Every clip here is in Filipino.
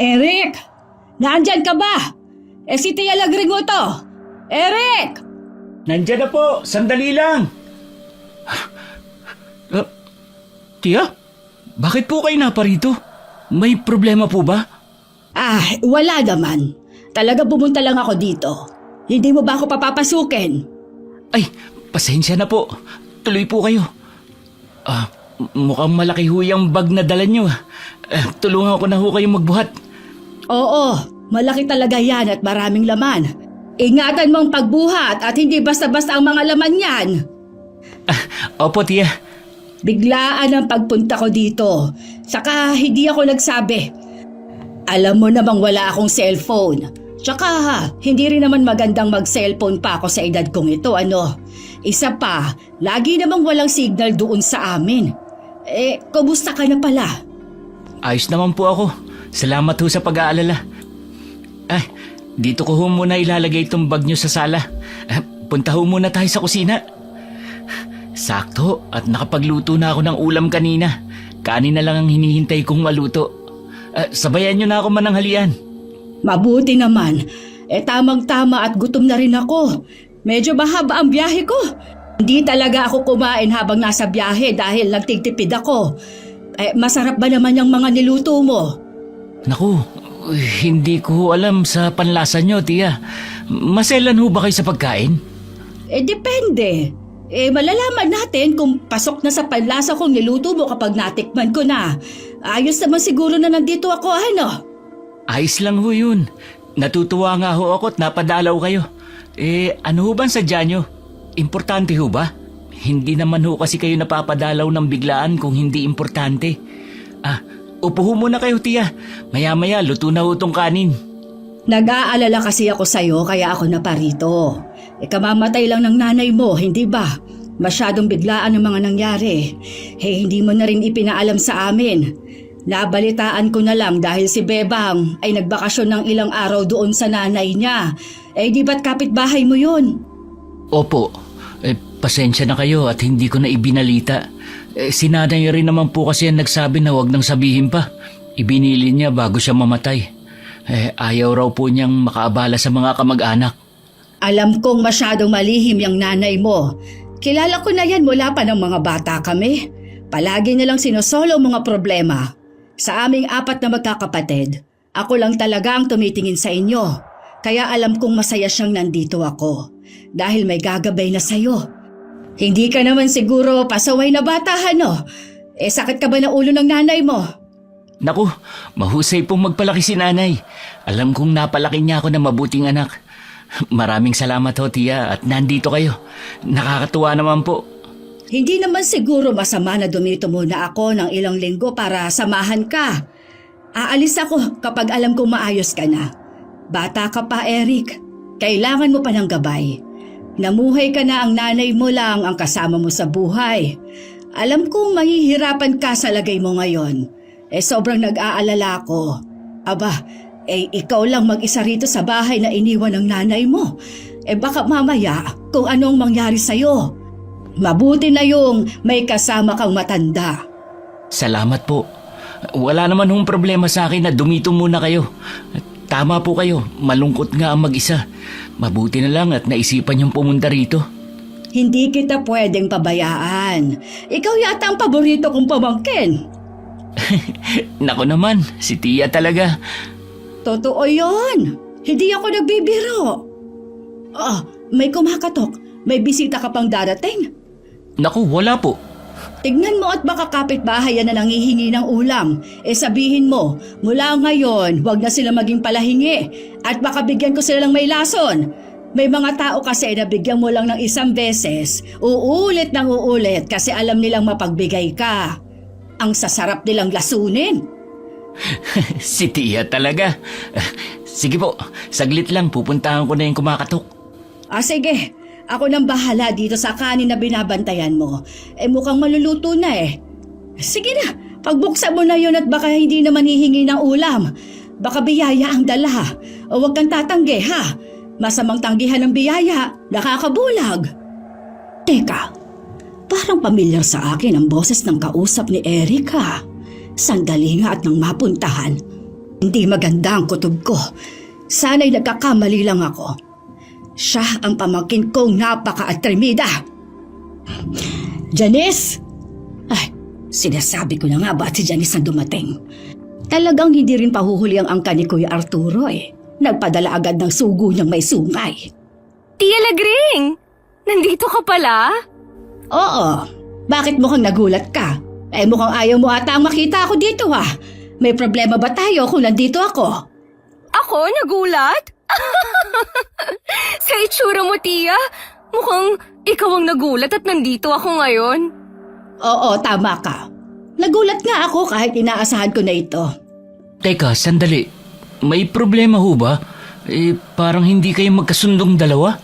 Eric! Nandyan ka ba? Si Tia Lagringo to! Eric! Nandiyan na po, sandali lang. Tia, bakit po kayo naparito? May problema po ba? Wala naman. Talaga pumunta lang ako dito. Hindi mo ba ako papapasukin? Ay, pasensya na po. Tuloy po kayo. Mukhang malaki ho yung bag na dala nyo. Tulungan ko na ho kayong magbuhat. Oo, malaki talaga yan at maraming laman. Ingatan mo ang pagbuhat at hindi basta-basta ang mga laman yan. Opo, Tia. Biglaan ang pagpunta ko dito. Saka hindi ako nagsabi. Alam mo namang wala akong cellphone. Tsaka hindi rin naman magandang mag-cellphone pa ako sa edad kong ito, ano. Isa pa, lagi namang walang signal doon sa amin. Kumusta ka na pala? Ayos naman po ako. Salamat ho sa pag-aalala. Dito ko ho muna ilalagay itong bag nyo sa sala. Punta ho muna tayo sa kusina. Sakto at nakapagluto na ako ng ulam kanina. Kanin na lang ang hinihintay kong maluto. Sabayan nyo na ako mananghalian. Mabuti naman. Tamang-tama at gutom na rin ako. Medyo mahaba ang biyahe ko. Hindi talaga ako kumain habang nasa biyahe dahil nagtitipid ako. Masarap ba naman yung mga niluto mo? Naku, hindi ko alam sa panlasa nyo, Tia. Maselan ho ba kayo sa pagkain? Depende. Malalaman natin kung pasok na sa panlasa kong niluto mo kapag natikman ko na. Ayos naman siguro na nandito ako, ano? Ayos lang ho yun. Natutuwa nga ho ako at napadalaw kayo. Ano ho ba ang sadya nyo? Importante ho ba? Hindi naman ho kasi kayo napapadalaw ng biglaan kung hindi importante. Upo ho muna kayo, Tia. Maya-maya, luto na ho tong kanin. Nag-aalala kasi ako sa'yo kaya ako naparito. Kamamatay lang ng nanay mo, hindi ba? Masyadong biglaan ang mga nangyari. Hindi mo na rin ipinaalam sa amin. Nabalitaan ko na lang dahil si Bebang ay nagbakasyon ng ilang araw doon sa nanay niya. Di ba't kapitbahay mo yun? Opo. Pasensya na kayo at hindi ko na ibinalita. Si nanay rin naman po kasi ang nagsabi na wag nang sabihin pa. Ibinili niya bago siya mamatay. Ayaw raw po niyang makaabala sa mga kamag-anak. Alam kong masyadong malihim yung nanay mo. Kilala ko na yan mula pa ng mga bata kami. Palagi nilang sinosolo ang mga problema. Sa aming 4 na magkakapatid, ako lang talaga ang tumitingin sa inyo. Kaya alam kong masaya siyang nandito ako. Dahil may gagabay na sa'yo. Hindi ka naman siguro pasaway na bata, no? Sakit ka ba ng ulo ng nanay mo? Naku, mahusay pong magpalaki si nanay. Alam kong napalaki niya ako na mabuting anak. Maraming salamat ho, Tia, at nandito kayo. Nakakatuwa naman po. Hindi naman siguro masama na dumito muna ako ng ilang linggo para samahan ka. Aalis ako kapag alam kong maayos ka na. Bata ka pa, Eric. Kailangan mo pa ng gabay. Namuhay ka na, ang nanay mo lang ang kasama mo sa buhay. Alam kong mahihirapan ka sa lagay mo ngayon. Sobrang nag-aalala ako. Ikaw lang mag-isa rito sa bahay na iniwan ng nanay mo. Baka mamaya kung anong mangyari sa'yo. Mabuti na yung may kasama kang matanda. Salamat po. Wala naman hong problema sa akin na dumito muna kayo. Tama po kayo, malungkot nga ang mag-isa. Mabuti na lang at naisipan niyong pumunta rito. Hindi kita pwedeng pabayaan. Ikaw yata ang paborito kong pamangkin. Nako naman, si Tia talaga. Totoo yon. Hindi ako nagbibiro. May kumakatok. May bisita ka pang darating. Naku, wala po. Tignan mo at baka kapitbahay yan na nangihingi ng ulam. Sabihin mo, mula ngayon, wag na sila maging palahingi. At baka bigyan ko sila ng may lason. May mga tao kasi na bigyan mo lang ng isang beses, uulit ng uulit kasi alam nilang mapagbigay ka. Ang sasarap nilang lasunin. Si Tia talaga. Sige po, saglit lang, pupuntahan ko na yung kumakatok. Sige. Ako nang bahala dito sa kanin na binabantayan mo. Mukhang maluluto na eh. Sige na, pagbuksan mo na yun at baka hindi naman hihingi ng ulam. Baka biyaya ang dala. Huwag kang tatanggi, ha? Masamang tanggihan ng biyaya, nakakabulag. Teka, parang pamilyar sa akin ang boses ng kausap ni Eric, ha? Sandali nga at nang mapuntahan. Hindi maganda ang kutob ko. Sana'y nagkakamali lang ako. Siya ang pamangkin kong napaka-atremida. Janice! Ay, sinasabi ko na nga ba't si Janice ang dumating? Talagang hindi rin pahuhuli ang angka ni Kuya Arturo eh. Nagpadala agad ng sugo niyang may sungay. Tia Lagring! Nandito ka pala? Oo. Bakit mukhang nagulat ka? Mukhang ayaw mo ata ang makita ako dito ha. May problema ba tayo kung nandito ako? Ako? Nagulat? Sa itsura mo, Tia, mukhang ikaw ang nagulat at nandito ako ngayon. Oo, tama ka. Nagulat nga ako kahit inaasahan ko na ito. Teka, sandali. May problema ho ba? Parang hindi kayo magkasundong dalawa?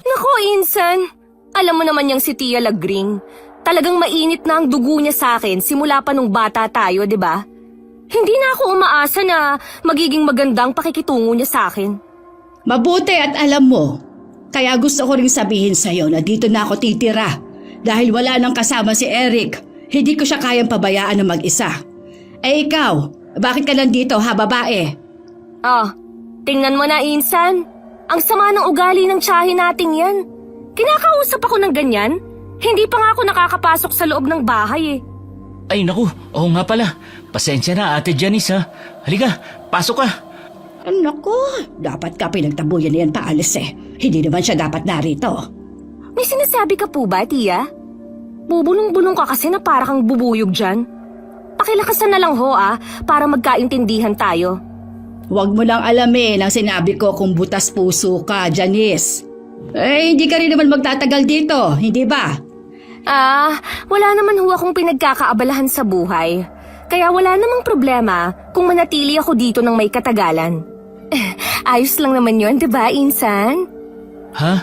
Nako, Insan. Alam mo naman yang si Tia Lagring. Talagang mainit na ang dugo niya sa akin simula pa nung bata tayo, di ba? Hindi na ako umaasa na magiging magandang pakikitungo niya sa akin. Mabuti at alam mo. Kaya gusto ko ring sabihin sa'yo na dito na ako titira. Dahil wala nang kasama si Eric, hindi ko siya kayang pabayaan na mag-isa. Ikaw, bakit ka nandito ha, babae? Oh, tingnan mo na, Insan. Ang sama ng ugali ng tiyahin nating yan. Kinakausap ako ng ganyan. Hindi pa nga ako nakakapasok sa loob ng bahay eh. Ay naku, oo nga pala. Pasensya na Ate Janice ha. Halika, pasok ka. Naku, dapat ka pinagtabuyan na yan paalis eh. Hindi naman siya dapat narito. May sinasabi ka po ba, Tia? Bubulong-bulong ka kasi na para kang bubuyog dyan. Pakilakasan na lang ho para magkaintindihan tayo. Huwag mo lang alamin ang sinabi ko kung butas puso ka, Janice. Hindi ka rin naman magtatagal dito, hindi ba? Wala naman ho akong pinagkakaabalahan sa buhay. Kaya wala namang problema kung manatili ako dito ng may katagalan. Ayos lang naman yon, di ba, Insan? Ha?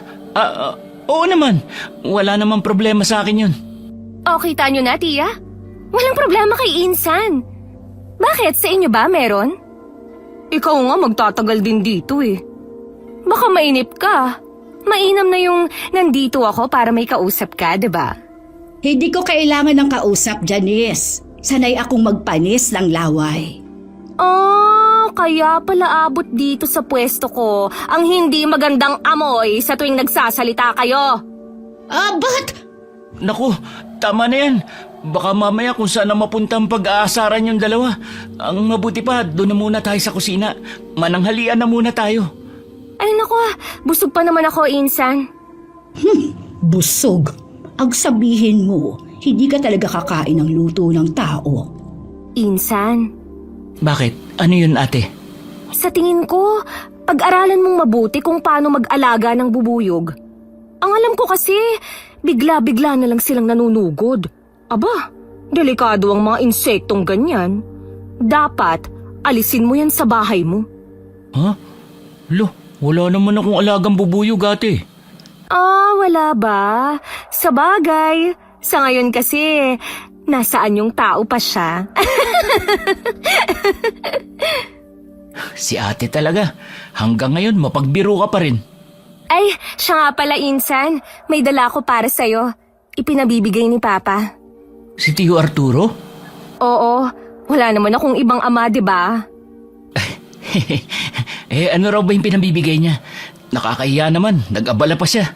Oo naman. Wala namang problema sa akin yun. Okay, tanyo na, Tia. Walang problema kay Insan. Bakit? Sa inyo ba meron? Ikaw nga magtatagal din dito eh. Baka mainip ka. Mainam na yung nandito ako para may kausap ka, di ba? Hindi ko kailangan ng kausap, Janice. Sanay akong magpanis ng laway. Kaya pala abot dito sa pwesto ko ang hindi magandang amoy sa tuwing nagsasalita kayo. But... Naku, tama na yan. Baka mamaya kung saan na mapunta ang pag-aasaran yung dalawa. Ang mabuti pa, doon na muna tayo sa kusina. Mananghalian na muna tayo. Ay naku, busog pa naman ako, Insan. Busog. Ang sabihin mo, hindi ka talaga kakain ng luto ng tao. Insan, Bakit? Ano yun ate? sa tingin ko, pag-aralan mong mabuti kung paano mag-alaga ng bubuyog. Ang alam ko kasi, bigla-bigla na lang silang nanunugod. Aba, delikado ang mga insektong ganyan. Dapat, alisin mo yan sa bahay mo. Ha? Wala naman akong alagang bubuyog ate. Wala ba? Sa bagay, sa ngayon kasi, nasaan yung tao pa siya? Si ate talaga. Hanggang ngayon mapagbiro ka pa rin. Ay, siya nga pala, Insan. May dala ko para sa'yo. Ipinabibigay ni Papa. Si Tio Arturo? Oo, wala naman akong ibang ama, di ba? Ano raw ba yung pinabibigay niya? Nakakahiya naman, nag-abala pa siya.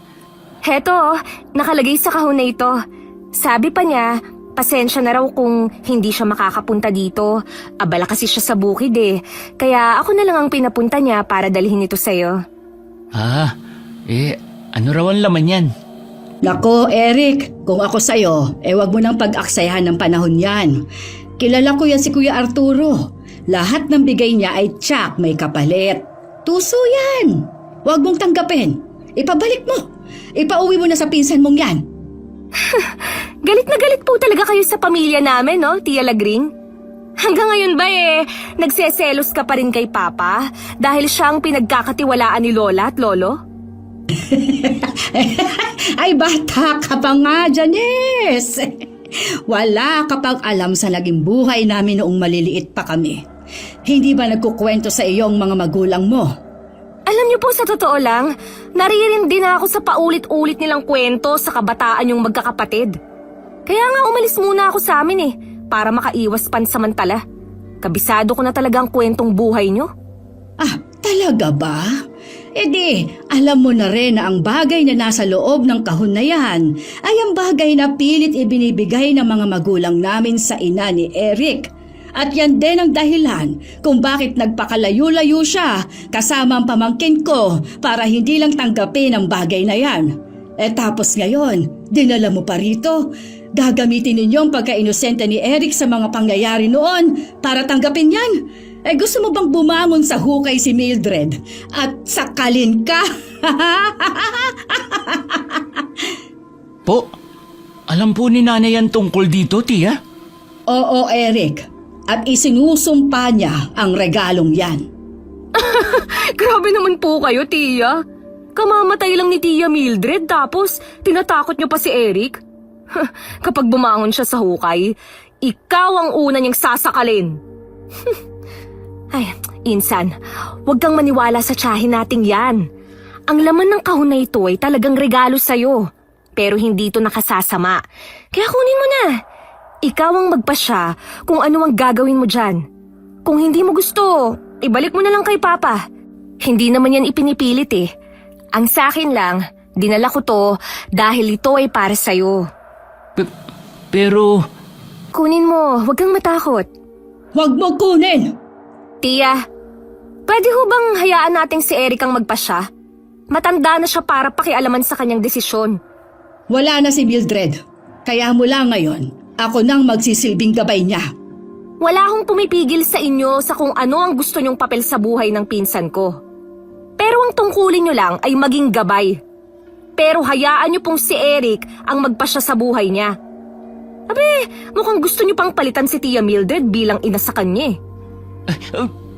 Heto, nakalagay sa kahon na ito. Sabi pa niya, pasensya na raw kung hindi siya makakapunta dito. Abala kasi siya sa bukid eh. Kaya ako na lang ang pinapunta niya para dalhin ito sa'yo. Ano raw ang laman yan? Nako, Eric, kung ako sa'yo, wag mo nang pag-aksayahan ng panahon yan. Kilala ko yan si Kuya Arturo. Lahat ng bigay niya ay tsak may kapalit. Tuso yan. Huwag mong tanggapin. Ipabalik mo. Ipauwi mo na sa pinsan mong yan. Galit na galit po talaga kayo sa pamilya namin, no, Tia Lagring? Hanggang ngayon ba nagseselos ka pa rin kay Papa dahil siya ang pinagkakatiwalaan ni Lola at Lolo? Ay, bata ka pa nga, Janice. Wala ka pang alam sa naging buhay namin noong maliliit pa kami. Hindi ba nagkukwento sa iyong mga magulang mo? Alam niyo po, sa totoo lang, naririndi na ako sa paulit-ulit nilang kwento sa kabataan yung magkakapatid. Kaya nga umalis muna ako sa amin para makaiwas pansamantala. Kabisado ko na talaga ang kwentong buhay nyo. Ah, talaga ba? E di, alam mo na rin na ang bagay na nasa loob ng kahon na yan ay ang bagay na pilit ibinibigay ng mga magulang namin sa ina ni Eric. At yan din ang dahilan kung bakit nagpakalayo-layo siya kasama ang pamangkin ko para hindi lang tanggapin ang bagay na yan. Eh tapos ngayon, dinala mo pa rito. Gagamitin ninyo ang pagka-inosente ni Eric sa mga pangyayari noon para tanggapin yan. Eh gusto mo bang bumangon sa hukay si Mildred at sakalin ka? Po, alam po ni nanay yan tungkol dito, tiya? Oo, Eric. At isinusumpa niya ang regalong yan. Grabe naman po kayo, Tia. Kamamatay lang ni Tia Mildred tapos tinatakot niyo pa si Eric? Kapag bumangon siya sa hukay, ikaw ang una niyang sasakalin. Ay, Insan, huwag kang maniwala sa tiyahin nating yan. Ang laman ng kahon na ito ay talagang regalo sa'yo. Pero hindi ito nakasasama. Kaya kunin mo na. Ikaw ang magpasya kung ano ang gagawin mo dyan. Kung hindi mo gusto, ibalik mo na lang kay Papa. Hindi naman yan ipinipilit eh. Ang sakin lang, dinala ko to dahil ito ay para sa'yo. Pero... Kunin mo, huwag kang matakot. Huwag mo kunin! Tia, pwede ho bang hayaan nating si Eric ang magpasya? Matanda na siya para pakialaman sa kanyang desisyon. Wala na si Mildred. Kaya mula ngayon, ako nang magsisilbing gabay niya. Wala akong pumipigil sa inyo sa kung ano ang gusto nyong papel sa buhay ng pinsan ko. Pero ang tungkulin nyo lang ay maging gabay. Pero hayaan nyo pong si Eric ang magpasya sa buhay niya. Abe, mukhang gusto nyo pang palitan si Tia Mildred bilang ina sa kanya eh.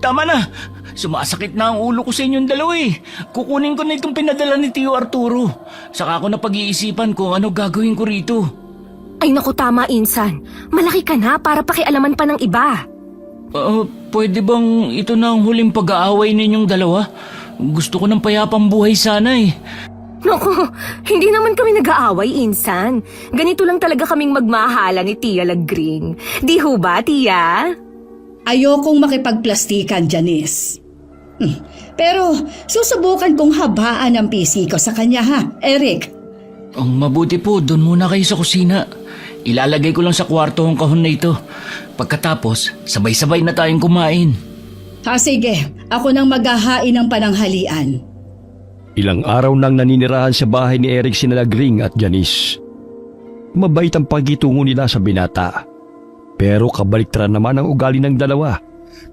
Tama na! Sumasakit na ang ulo ko sa inyong dalawa eh. Kukunin ko na itong pinadala ni Tio Arturo. Saka ko na pag-iisipan kung ano gagawin ko rito. Ay naku, tama, Insan. Malaki ka na para pakialaman pa ng iba. Pwede bang ito na ang huling pag-aaway ninyong dalawa? Gusto ko ng payapang buhay sana eh. Naku, hindi naman kami nag-aaway, Insan. Ganito lang talaga kaming magmahala ni Tia Lagring. Di ho ba, Tia? Ayokong makipagplastikan, Janice. Pero susubukan kong habaan ang PC ko sa kanya ha, Eric. Ang mabuti po, doon muna kayo sa kusina. Ilalagay ko lang sa kwarto ang kahon na ito. Pagkatapos, sabay-sabay na tayong kumain. Ha sige, ako nang maghahain ng pananghalian. Ilang araw nang naninirahan sa bahay ni Eric sina Lagring at Janice. Mabait ang pagitungo nila sa binata. Pero kabaliktaran naman ang ugali ng dalawa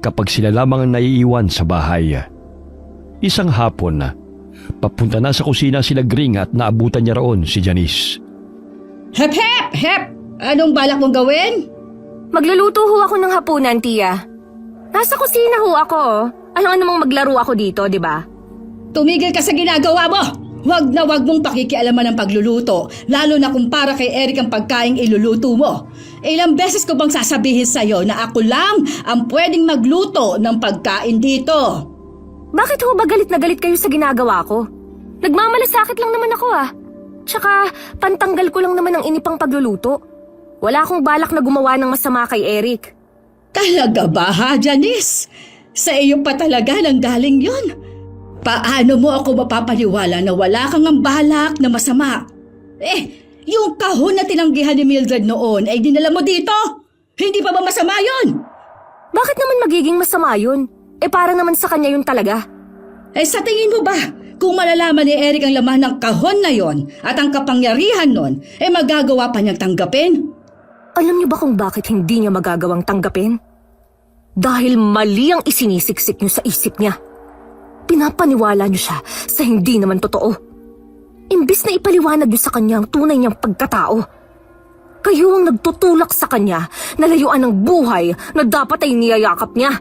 kapag sila lamang ang naiiwan sa bahay. Isang hapon, papunta na sa kusina si Lagring at naabutan niya roon si Janice. Hep hep hep! Anong balak mong gawin? Magluluto ho ako ng hapunan, Tia. Nasa kusina ho ako. Alam namang maglaro ako dito, di ba? Tumigil ka sa ginagawa mo! Huwag na huwag mong pakikialaman ng pagluluto, lalo na kung para kay Eric ang pagkaing iluluto mo. Ilang beses ko bang sasabihin sa'yo na ako lang ang pwedeng magluto ng pagkain dito? Bakit ho ba galit na galit kayo sa ginagawa ko? Nagmamalasakit lang naman ako ah. Tsaka pantanggal ko lang naman ang inipang pagluluto. Wala akong balak na gumawa ng masama kay Eric. Talaga ba ha, Janice? Sa iyo pa talaga nang galing yun? Paano mo ako mapapaniwala na wala kang ang balak na masama? Yung kahon na tinanggihan ni Mildred noon ay dinala mo dito? Hindi pa ba masama yun? Bakit naman magiging masama yun? Para naman sa kanya yun talaga. Sa tingin mo ba, kung malalaman ni Eric ang laman ng kahon na yon at ang kapangyarihan nun, magagawa pa niyang tanggapin? Alam niyo ba kung bakit hindi niya magagawang tanggapin? Dahil mali ang isinisiksik niyo sa isip niya. Pinapaniwala niyo siya sa hindi naman totoo. Imbis na ipaliwanag niyo sa kanya ang tunay niyang pagkatao. Kayo ang nagtutulak sa kanya na layuan ng buhay na dapat ay niyayakap niya.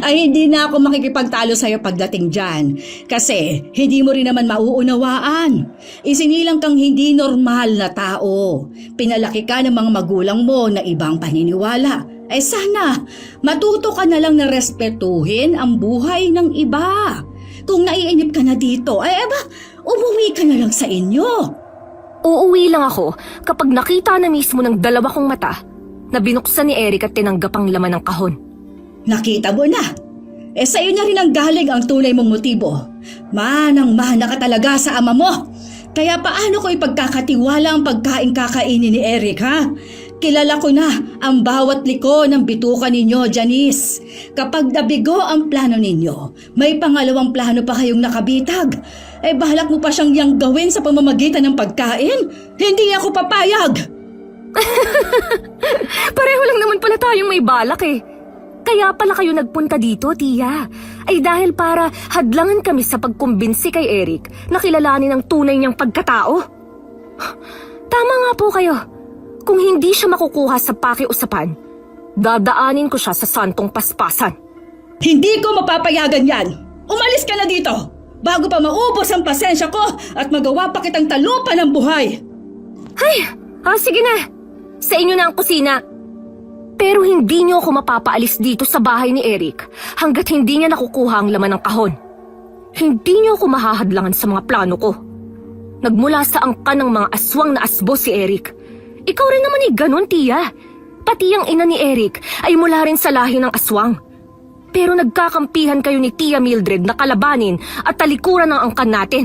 Ay hindi na ako makikipagtalo sa'yo pagdating dyan. Kasi hindi mo rin naman mauunawaan. Isinilang kang hindi normal na tao. Pinalaki ka ng mga magulang mo na ibang paniniwala. Sana, matuto ka na lang na respetuhin ang buhay ng iba. Kung naiinip ka na dito, umuwi ka na lang sa inyo. Uuwi lang ako kapag nakita na mismo ng dalawa kong mata na binuksan ni Eric at tinanggap ang laman ng kahon. Nakita mo na. Sa'yo na rin ang galing ang tunay mong motibo. Manang-mana ka talaga sa ama mo. Kaya paano ko ipagkakatiwala ang pagkain kakainin ni Eric, ha? Kilala ko na ang bawat liko ng bituka ninyo, Janice. Kapag nabigo ang plano ninyo, may pangalawang plano pa kayong nakabitag. Bahalak mo pa siyang yang gawin sa pamamagitan ng pagkain? Hindi ako papayag! Pareho lang naman pala tayong may balak eh. Kaya pala kayo nagpunta dito, Tia. Ay dahil para hadlangan kami sa pagkumbinsi kay Eric na kilalanin ang tunay niyang pagkatao. Tama nga po kayo. Kung hindi siya makukuha sa pakiusapan, dadaanin ko siya sa santong paspasan. Hindi ko mapapayagan yan! Umalis ka na dito! Bago pa maubos ang pasensya ko at magawa pa kitang talupa ng buhay! Sige na. Sa inyo na ang kusina. Pero hindi niyo ako mapapaalis dito sa bahay ni Eric hanggat hindi niya nakukuha ang laman ng kahon. Hindi niyo ako mahahadlangan sa mga plano ko. Nagmula sa angkan ng mga aswang na asbo si Eric. Ikaw rin naman ganun, Tia. Pati ang ina ni Eric ay mula rin sa lahi ng aswang. Pero nagkakampihan kayo ni Tia Mildred na kalabanin at talikuran ng angkan natin.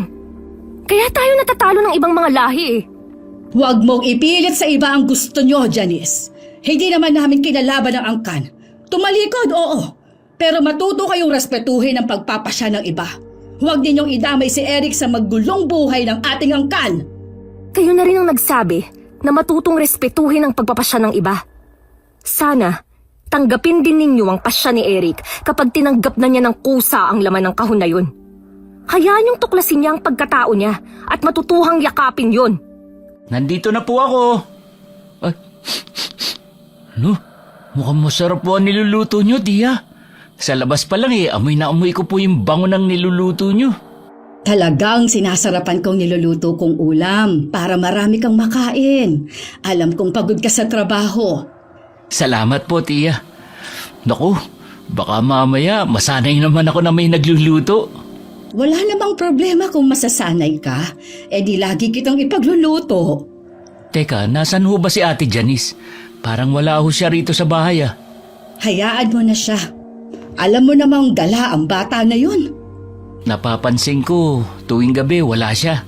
Kaya tayo natatalo ng ibang mga lahi eh. Huwag mong ipilit sa iba ang gusto nyo, Janice. Hindi naman namin kinalaban ang angkan. Tumalikod, oo. Pero matuto kayong respetuhin ang pagpapasya ng iba. Huwag ninyong idamay si Eric sa maggulong buhay ng ating angkan. Kayo na rin ang nagsabi na matutong respetuhin ang pagpapasya ng iba. Sana, tanggapin din ninyo ang pasya ni Eric kapag tinanggap na niya ng kusa ang laman ng kahon na yun. Hayaan niyong tuklasin niya ang pagkatao niya at matutuhang yakapin yun. Nandito na po ako. Ay. Ano? Mukhang masarap po ang niluluto nyo, Tia. Sa labas pa lang amoy na amoy ko po yung bango ng niluluto nyo. Talagang sinasarapan kong niluluto kong ulam para marami kang makain. Alam kong pagod ka sa trabaho. Salamat po, Tia. Naku, baka mamaya masanay naman ako na may nagluluto. Wala namang problema kung masasanay ka. Di lagi kitang ipagluluto. Teka, nasan ho ba si Ate Janice? Parang wala ho siya rito sa bahay Hayaan mo na siya. Alam mo namang gala ang bata na yun. Napapansin ko, tuwing gabi wala siya.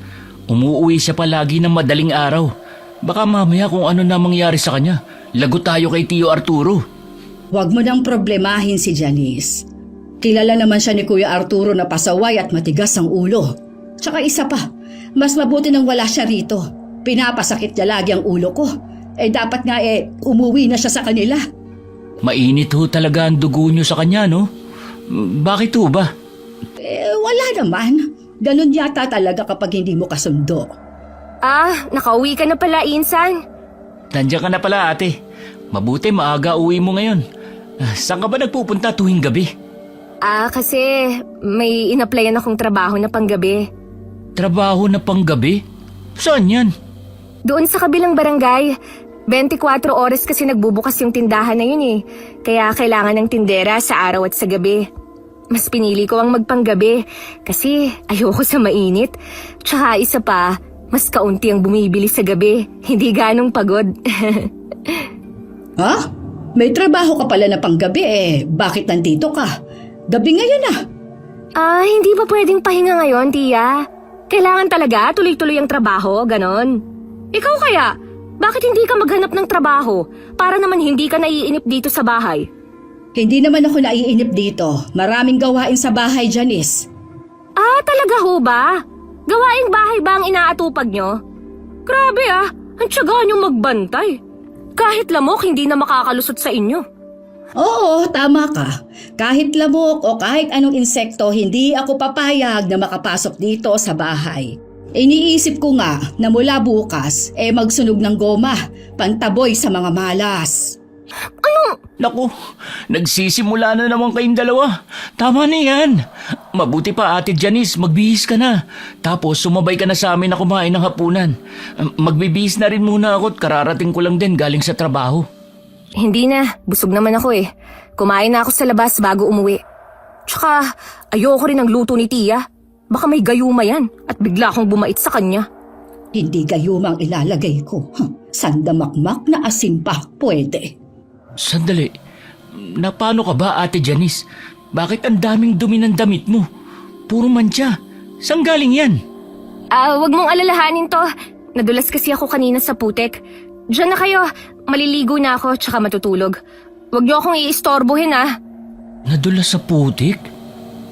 Umuuwi siya palagi ng madaling araw. Baka mamaya kung ano na mangyari sa kanya, lagot tayo kay Tio Arturo. Huwag mo nang problemahin si Janice. Kilala naman siya ni Kuya Arturo na pasaway at matigas ang ulo. Tsaka isa pa, mas mabuti nang wala siya rito. Pinapasakit niya lagi ang ulo ko. Dapat nga umuwi na siya sa kanila. Mainit ho talaga ang dugo niyo sa kanya, no? Bakit ho ba? Wala naman. Ganun yata talaga kapag hindi mo kasundo. Nakauwi ka na pala, Insan. Nandiyan ka na pala, ate. Mabuti maaga uwi mo ngayon. Saan ka ba nagpupunta tuwing gabi? Kasi may inaplayan akong trabaho na panggabi. Trabaho na panggabi? Saan yan? Doon sa kabilang barangay. 24 oras kasi nagbubukas yung tindahan na yun Kaya kailangan ng tindera sa araw at sa gabi. Mas pinili ko ang magpanggabi kasi ayoko sa mainit. Tsaka isa pa, mas kaunti ang bumibili sa gabi. Hindi ganong pagod. Ha? May trabaho ka pala na panggabi bakit nandito ka? Gabi ngayon Hindi ba pwedeng pahinga ngayon, Tia? Kailangan talaga tuloy-tuloy ang trabaho, ganon. Ikaw kaya, bakit hindi ka maghanap ng trabaho para naman hindi ka naiinip dito sa bahay? Hindi naman ako naiinip dito. Maraming gawain sa bahay, Janice. Talaga ho ba? Gawaing bahay ba ang inaatupag nyo? Grabe ang tiyaga nyo magbantay. Kahit lamok hindi na makakalusot sa inyo. Oo, tama ka. Kahit lamok o kahit anong insekto, hindi ako papayag na makapasok dito sa bahay. Iniisip ko nga na mula bukas, magsunog ng goma, pantaboy sa mga malas. Naku, nagsisimula na naman kayong dalawa. Tama na yan. Mabuti pa, Ate Janice, magbihis ka na. Tapos sumabay ka na sa amin na kumain ng hapunan. Magbibihis na rin muna ako at kararating ko lang din galing sa trabaho. Hindi na, busog naman ako Kumain na ako sa labas bago umuwi. Tsaka, ayoko rin ng luto ni Tia. Baka may gayuma yan at bigla akong bumait sa kanya. Hindi gayumang ilalagay ko. Sandamakmak na asin pa, pwede. Sandali. Paano ka ba, Ate Janice? Bakit ang daming dumi ng damit mo? Puro mancha. Saan galing yan? Wag mong alalahanin to. Nadulas kasi ako kanina sa putik. Diyan na kayo. Maliligo na ako tsaka matutulog. Wag niyo akong iistorbohin Nadulas sa putik?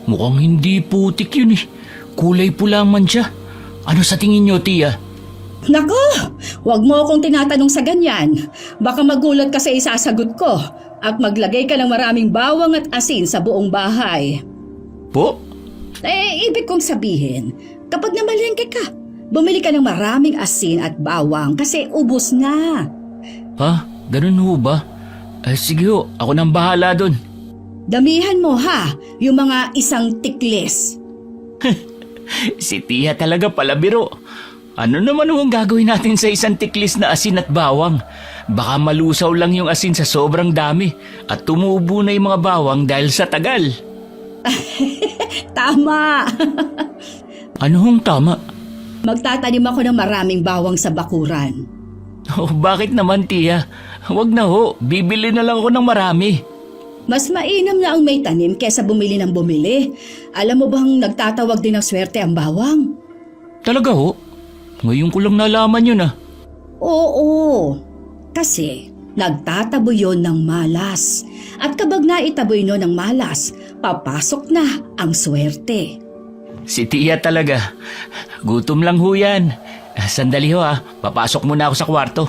Mukhang hindi putik yun eh. Kulay pula ang mancha. Ano sa tingin niyo, Tia? Nako, wag mo akong tinatanong sa ganyan. Baka magulat ka sa isasagot ko at maglagay ka ng maraming bawang at asin sa buong bahay. Po? Ibig kong sabihin, kapag namalengke ka, bumili ka ng maraming asin at bawang kasi ubos na. Ha? Ganun ho ba? Sige ho, ako nang bahala dun. Damihan mo ha, yung mga isang tiklis. Si Tia talaga pala biro. Ano naman ho ang gagawin natin sa isang tiklis na asin at bawang? Baka malusaw lang yung asin sa sobrang dami at tumubo na yung mga bawang dahil sa tagal. Tama! Ano hong tama? Magtatanim ako ng maraming bawang sa bakuran. Oh, bakit naman, Tia? Huwag na ho, bibili na lang ako ng marami. Mas mainam na ang may tanim kesa bumili ng bumili. Alam mo bang nagtatawag din ng swerte ang bawang? Talaga ho? Ngayon ko lang nalaman yun Oo, kasi nagtataboy yon ng malas. At kapag naitaboy no ng malas, papasok na ang swerte. Si Tia talaga. Gutom lang ho yan. Sandali ho papasok muna ako sa kwarto.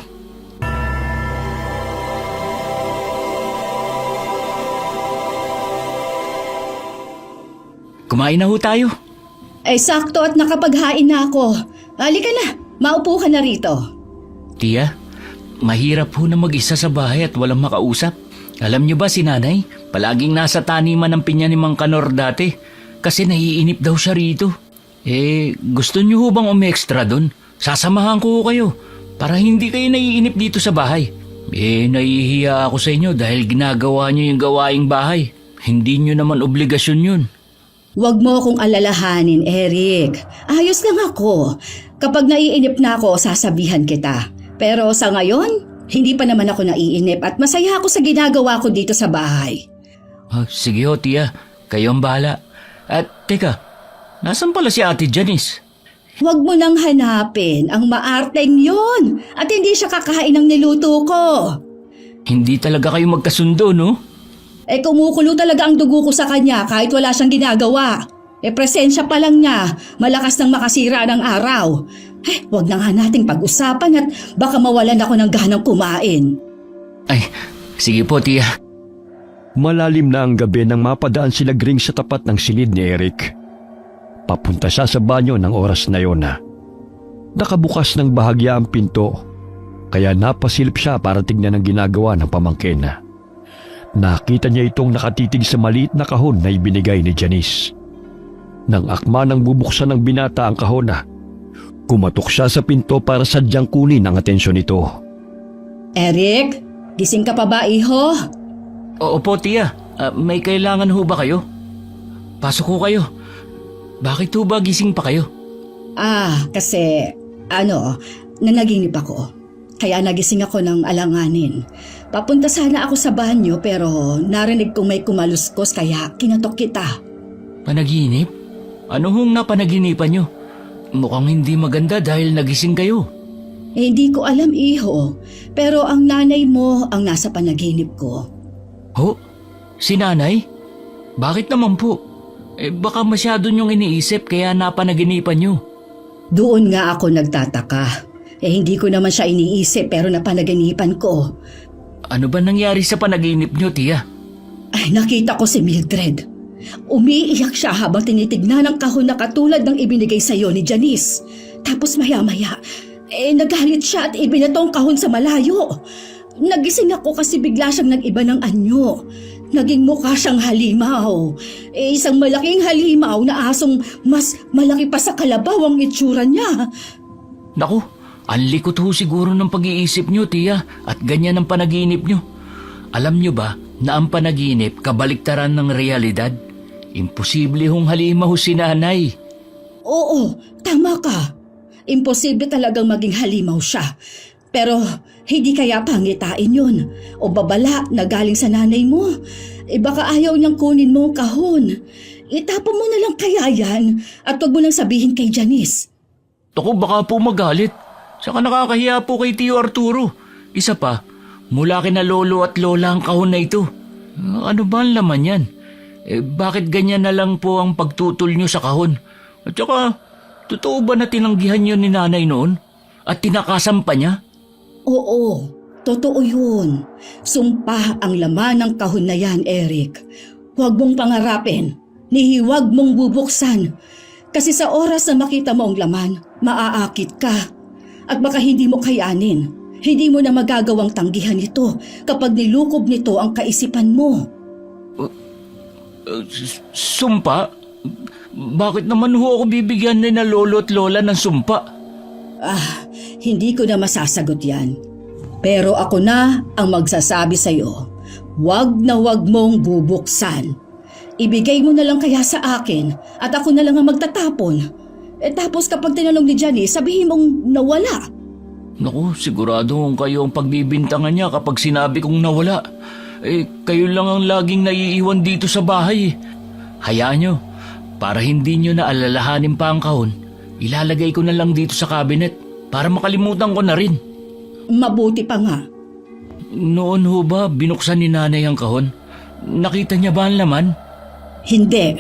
Kumain na ho tayo. Sakto at nakapaghain na ako. Halika na, maupo ka na rito. Tia, mahirap ho na mag-isa sa bahay at walang makausap. Alam niyo ba si nanay, palaging nasa taniman ng pinya ni Mang Kanor dati kasi naiinip daw siya rito. Gusto niyo ho bang umextra doon? Sasamahan ko ho kayo para hindi kayo naiinip dito sa bahay. Nahihiya ako sa inyo dahil ginagawa niyo yung gawaing bahay. Hindi niyo naman obligasyon yun. Huwag mo akong alalahanin, Eric. Ayos lang ako. Kapag naiinip na ako, sasabihan kita. Pero sa ngayon, hindi pa naman ako naiinip at masaya ako sa ginagawa ko dito sa bahay. Sige ho, Tia. Kayo ang bahala. At teka, nasan pala si Ate Janice? Huwag mo nang hanapin ang maarteng yon at hindi siya kakain ng niluto ko. Hindi talaga kayo magkasundo, no? Kumukulo talaga ang dugo ko sa kanya kahit wala siyang ginagawa. Presensya pa lang niya, malakas nang makasira ng araw. Huwag na nga nating pag-usapan at baka mawalan ako ng ganang kumain. Sige po, Tia. Malalim na ang gabi nang mapadaan sila Gring sa tapat ng silid ni Eric. Papunta siya sa banyo ng oras na yon Nakabukas ng bahagya ang pinto, kaya napasilip siya para tignan ang ginagawa ng pamangkin. Nakita niya itong nakatitig sa maliit na kahon na ibinigay ni Janice. Nang akma nang bubuksan ng binata ang kahon, kumatok siya sa pinto para sadyang kunin ang atensyon nito. Eric, gising ka pa ba, iho? Oo po, Tia. May kailangan ho ba kayo? Pasok ho kayo. Bakit ho ba gising pa kayo? Kasi, nanaginip ako. Kaya nagising ako ng alanganin. Papunta sana ako sa banyo pero narinig kong may kumaluskos kaya kinatok kita. Panaginip? Ano hong napanaginipan nyo? Mukhang hindi maganda dahil nagising kayo. Hindi ko alam, iho. Pero ang nanay mo ang nasa panaginip ko. Ho? Si nanay? Bakit naman po? Baka masyado nyong iniisip kaya napanaginipan nyo. Doon nga ako nagtataka. Hindi ko naman siya iniisip pero napanaginipan ko. Ano ba nangyari sa panaginip nyo, Tia? Nakita ko si Mildred. Umiiyak siya habang tinitignan ang kahon na katulad ng ibinigay sa'yo ni Janice. Tapos maya-maya, nagalit siya at ibinato ang kahon sa malayo. Nagising ako kasi bigla siyang nag-iba ng anyo. Naging mukha siyang halimaw. Isang malaking halimaw na asong mas malaki pa sa kalabaw ang itsura niya. Naku, ang likot ho siguro ng pag-iisip nyo, Tia, at ganyan ang panaginip nyo. Alam nyo ba na ang panaginip kabaliktaran ng realidad? Imposible hong halimaw si nanay. Oo, tama ka. Imposible talagang maging halimaw siya. Pero hindi kaya pangitain yun o babala na galing sa nanay mo. Baka ayaw niyang kunin mo ang kahon. Itapon mo na lang kaya yan at huwag mo nang sabihin kay Janice. Ako baka po magalit. Saka nakakahiya po kay Tio Arturo. Isa pa, mula kina lolo at lola ang kahon na ito. Ano ba ang laman yan? Bakit ganyan na lang po ang pagtutol niyo sa kahon? At saka, totoo ba na tinanggihan niyo ni nanay noon? At tinakasan pa niya? Oo, totoo yun. Sumpa ang laman ng kahon na yan, Eric. Huwag mong pangarapin, ni huwag mong bubuksan. Kasi sa oras na makita mo ang laman, maaakit ka. At baka hindi mo kayanin. Hindi mo na magagawang tanggihan ito kapag nilukob nito ang kaisipan mo. Sumpa? Bakit naman ho ako bibigyan na lolo at lola ng sumpa? Hindi ko na masasagot yan. Pero ako na ang magsasabi sa'yo. Huwag na huwag mong bubuksan. Ibigay mo na lang kaya sa akin at ako na lang ang magtatapon. Tapos kapag tinanong ni Janice, sabihin mong nawala. Naku, sigurado kung kayo ang pagbibintangan niya kapag sinabi kong nawala. Kayo lang ang laging naiiwan dito sa bahay. Hayaan nyo, para hindi nyo na alalahanin pa ang kahon, ilalagay ko na lang dito sa cabinet para makalimutan ko na rin. Mabuti pa nga. Noon ho ba binuksan ni nanay ang kahon? Nakita niya ba ang laman? Hindi.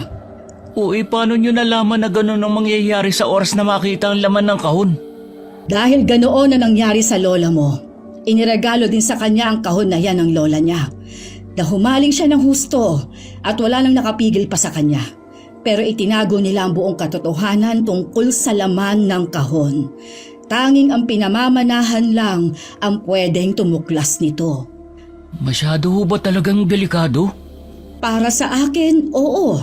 Paano nyo nalaman na gano'n ang mangyayari sa oras na makita ang laman ng kahon? Dahil ganoon na nangyari sa lola mo, iniregalo din sa kanya ang kahon na yan ng lola niya. Nahumaling siya ng husto at wala nang nakapigil pa sa kanya. Pero itinago nila ang buong katotohanan tungkol sa laman ng kahon. Tanging ang pinamamanahan lang ang pwedeng tumuklas nito. Masyado ho ba talagang delikado? Para sa akin, oo.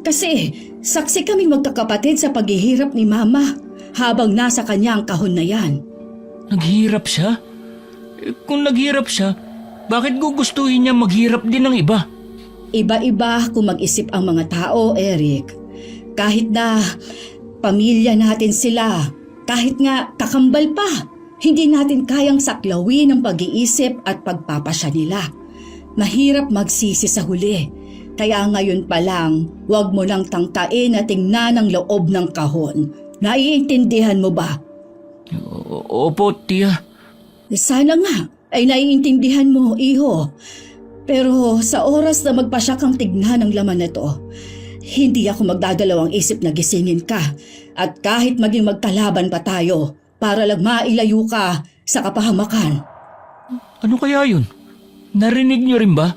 Kasi saksi kaming magkakapatid sa paghihirap ni Mama habang nasa kanya ang kahon na yan. Naghihirap siya? Kung naghihirap siya, bakit gugustuhin niya maghirap din ng iba? Iba-iba kung mag-isip ang mga tao, Eric. Kahit na pamilya natin sila, kahit nga kakambal pa, hindi natin kayang saklawin ang pag-iisip at pagpapasya nila. Mahirap magsisi sa huli. Kaya ngayon pa lang, huwag mo lang tangtain na tingnan ang loob ng kahon. Naiintindihan mo ba? Opo, tiya. Sana nga ay naiintindihan mo, iho. Pero sa oras na magpasya kang tignan ang laman nito, hindi ako magdadalawang isip na gisingin ka. At kahit maging magkalaban pa tayo, para lang mailayo ka sa kapahamakan. Ano kaya yun? Narinig niyo rin ba?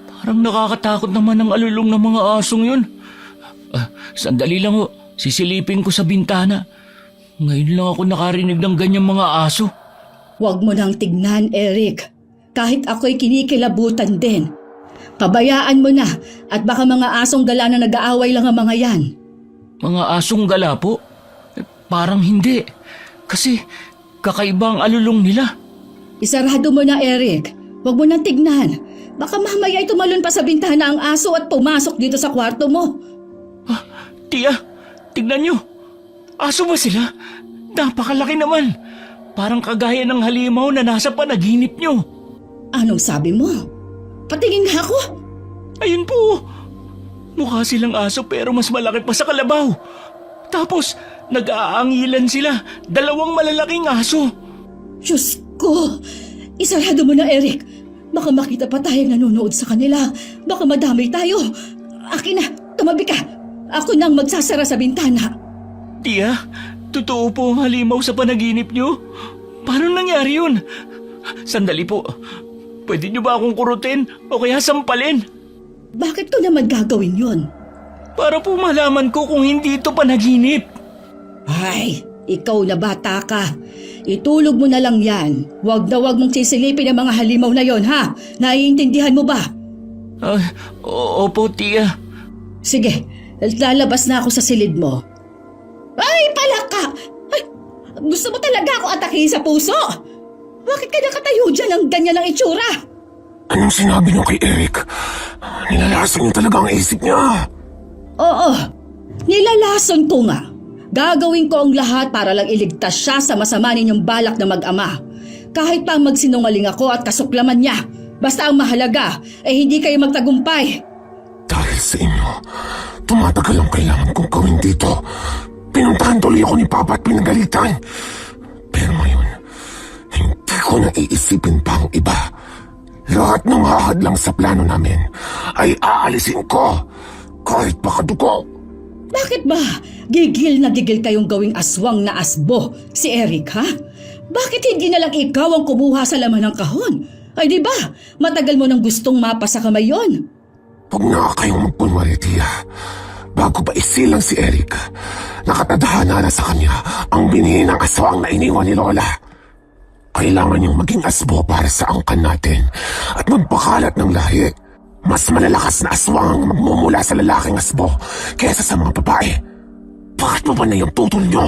Parang nakakatakot naman ang alulong ng mga asong yun. Sandali lang ho, sisilipin ko sa bintana. Ngayon lang ako nakarinig ng ganyang mga aso. Huwag mo nang tignan, Eric. Kahit ako'y kinikilabutan din. Pabayaan mo na at baka mga asong gala na nag-aaway lang ang mga yan. Mga asong gala po? Parang hindi. Kasi kakaiba ang alulong nila. Isarado mo na, Eric. Huwag mo nang tignan. Baka mamaya ay tumalon pa sa bintana ang aso at pumasok dito sa kwarto mo. Tiya, tignan nyo. Aso ba sila? Napakalaki naman. Parang kagaya ng halimaw na nasa panaginip nyo. Anong sabi mo? Patingin nga ako. Ayun po. Mukha silang aso pero mas malaki pa sa kalabaw. Tapos, nag-aangilan sila. 2 malalaking aso. Diyos ko. Isarado mo na, Eric. Baka makita pa tayong nanonood sa kanila. Baka madamay tayo. Akin na, tumabi ka. Ako nang magsasara sa bintana. Tiya, totoo po ang halimaw sa panaginip nyo? Paano nangyari yun? Sandali po. Pwede nyo ba akong kurutin o kaya sampalin? Bakit ko naman gagawin yun? Para po malaman ko kung hindi ito panaginip. Ay, ikaw na bata ka. Itulog mo na lang yan. Huwag na huwag mong sisilipin ang mga halimaw na yon, ha? Naiintindihan mo ba? Opo, tiya. Sige, lalabas na ako sa silid mo. Ay, palaka! Ay, gusto mo talaga ako atakihin sa puso? Bakit ka nakatayo dyan ang ganyan ang itsura? Anong sinabi niyo kay Eric? Nilalason niyo talaga ang isip niya. Oo, nilalason ko nga. Gagawin ko ang lahat para lang iligtas siya sa masama ninyong balak na mag-ama. Kahit pa magsinungaling ako at kasuklaman niya, basta ang mahalaga ay hindi kayo magtagumpay. Dahil sa inyo, tumatagal ang kailangan kong gawin dito. Pinuntahan tuloy ako ni Papa at pinagalitan. Pero ngayon, hindi ko na iisipin pa ang iba. Lahat ng hahadlang sa plano namin ay aalisin ko. Kahit makadugo. Bakit ba gigil na gigil kayong gawing aswang na asbo si Eric, ha? Bakit hindi na lang ikaw ang kumuha sa laman ng kahon? Ay di ba, matagal mo nang gustong mapa sa kamay yon. Huwag na kayong magpunwari, Tia. Bago pa isilang si Eric, nakatadhana na sa kanya ang binhi ng aswang na iniwan ni Lola. Kailangan niyang maging asbo para sa angkan natin at magpakalat ng lahi. Mas malalakas na aswang ang magmumula sa lalaking asbo kaysa sa mga babae. Bakit mo ba na yung tutol niyo?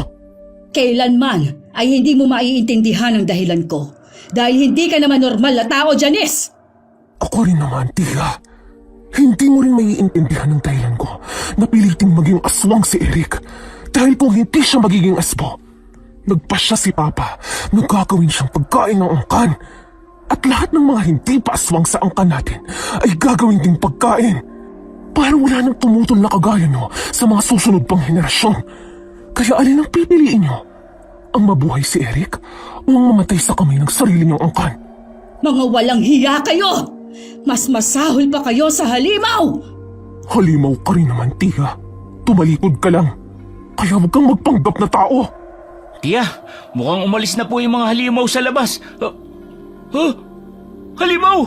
Kailanman ay hindi mo maiintindihan ang dahilan ko. Dahil hindi ka naman normal na tao, Janice! Ako rin naman, Tia. Hindi mo rin maiintindihan ang dahilan ko na piliting maging aswang si Eric. Dahil kung hindi siya magiging asbo, nagpasya si Papa na gagawin siyang pagkain ng angkan. At lahat ng mga hindi pa aswang sa angkan natin ay gagawin ding pagkain. Para wala nang tumutol na kagaya nyo sa mga susunod pang henerasyon. Kaya alin ang pipiliin nyo? Ang mabuhay si Eric o ang mamatay sa kamay ng sarili niyong angkan? Mga walang hiya kayo! Mas masahol pa kayo sa halimaw! Halimaw ka rin naman, Tia. Tumalikod ka lang. Kaya huwag kang magpanggap na tao. Tia, mukhang umalis na po yung mga halimaw sa labas. Halimaw!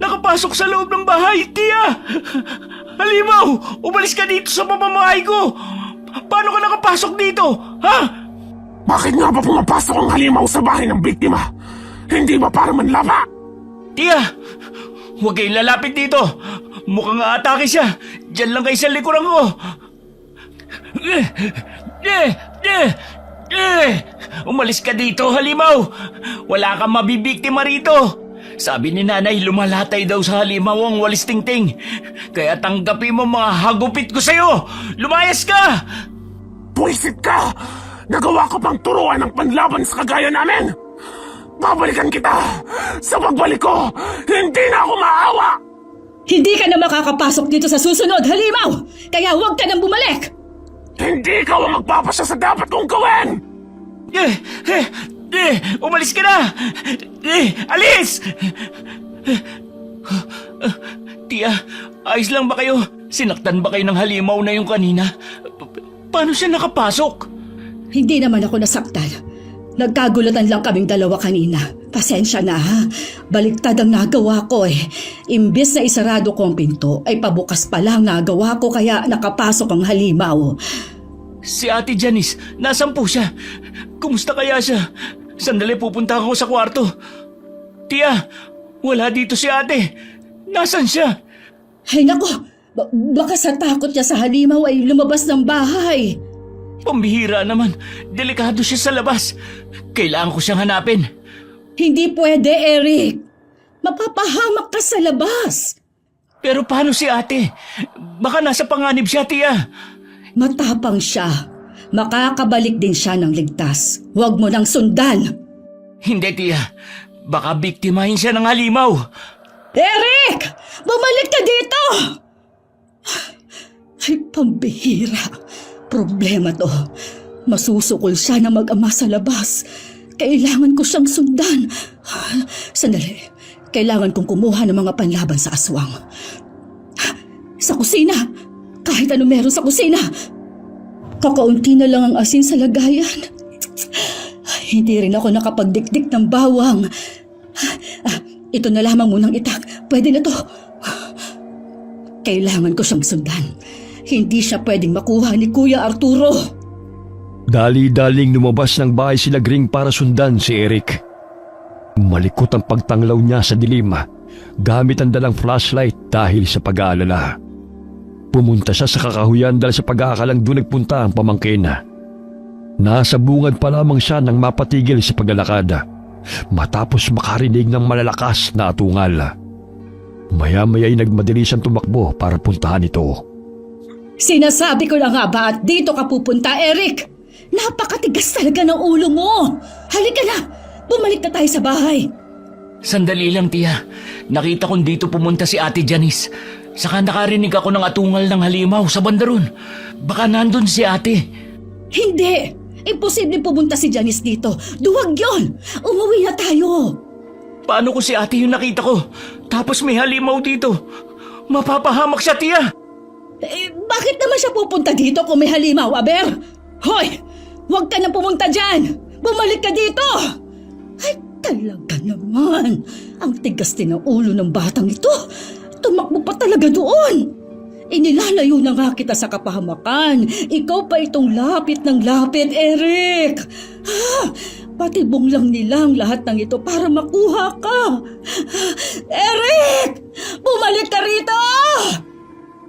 Nakapasok sa loob ng bahay, Tia! Halimaw! Umalis ka dito sa pamamahay ko! Paano ka nakapasok dito? Ha? Bakit nga ba pumapasok ang halimaw sa bahay ng biktima? Hindi ba para manlaba? Tia! Huwag kayong lalapit dito! Mukhang aatake siya! Diyan lang kayo sa likuran ko! Umalis ka dito, halimaw! Wala kang mabibiktima rito! Sabi ni nanay, lumalatay daw sa halimaw ang walis tingting. Kaya tanggapin mo mga hagupit ko sa'yo! Lumayas ka! Puwisit ka! Nagawa ko pang turuan ng panlaban sa kagaya namin! Babalikan kita! Sa pagbalik ko, hindi na ako maawa! Hindi ka na makakapasok dito sa susunod, halimaw! Kaya huwag ka nang bumalik! Hindi ikaw ang magpapasya sa dapat kong gawin! Umalis ka na! Alis! Tia, ayos lang ba kayo? Sinaktan ba kayo ng halimaw na yung kanina? Paano siya nakapasok? Hindi naman ako nasaktan. Nagkagulatan lang kaming dalawa kanina. Pasensya na, ha? Baliktad ang nagawa ko eh. Imbes na isarado ko ang pinto, ay pabukas pa lang nagawa ko kaya nakapasok ang halimaw. Si Ate Janice, nasan po siya? Kumusta kaya siya? Sandali, pupunta ako sa kwarto. Tia, wala dito si ate. Nasan siya? Ay nako, baka sa takot niya sa halimaw ay lumabas ng bahay. Pambihira naman. Delikado siya sa labas. Kailangan ko siyang hanapin. Hindi pwede, Eric. Mapapahamak ka sa labas. Pero paano si ate? Baka nasa panganib siya, Tia. Matapang siya. Makakabalik din siya ng ligtas. Huwag mo nang sundan. Hindi, Tia. Baka biktimahin siya ng halimaw. Eric! Bumalik ka dito! Ay, pambihira. Problema to. Masusukol siya na mag-ama sa labas. Kailangan ko siyang sundan. Sandali. Kailangan kong kumuha ng mga panlaban sa aswang. Sa kusina. Kahit ano meron sa kusina. Kakaunti na lang ang asin sa lagayan. Hindi rin ako nakapagdikdik ng bawang. Ito na lamang munang itak. Pwede na to. Kailangan ko siyang sundan. Hindi siya pwedeng makuha ni Kuya Arturo. Dali-daling lumabas ng bahay sila Gring para sundan si Eric. Malikot ang pagtanglaw niya sa dilim gamit ang dalang flashlight dahil sa pag-aalala. Pumunta siya sa kakahuyan dahil sa pag-aakalang doon nagpunta ang pamangkin. Nasa bungad pa lamang siya nang mapatigil sa paglalakad matapos makarinig ng malalakas na atungal. Maya-maya ay nagmadali siyang tumakbo para puntahan ito. Sinasabi ko na nga ba at dito ka pupunta, Eric? Napakatigas talaga ng ulo mo. Halika na. Bumalik na tayo sa bahay. Sandali lang, tiya. Nakita kong dito pumunta si Ate Janice. Saka nakarinig ako ng atungal ng halimaw sa bandaron. Baka nandun si ate. Hindi! Imposible pumunta si Janice dito. Duwag yon! Umuwi na tayo! Paano ko si ate yung nakita ko? Tapos may halimaw dito. Mapapahamak siya, tiya. Bakit naman siya pupunta dito kung may halimaw, Aber? Hoy! Huwag ka na pumunta dyan! Bumalik ka dito! Ay, talaga naman. Ang tigas din ng ulo ng batang ito. Tumakbo pa talaga doon. Inilalayo na nga kita sa kapahamakan. Ikaw pa itong lapit ng lapit, Eric. Patibong lang nilang lahat ng ito para makuha ka. Eric! Bumalik ka rito!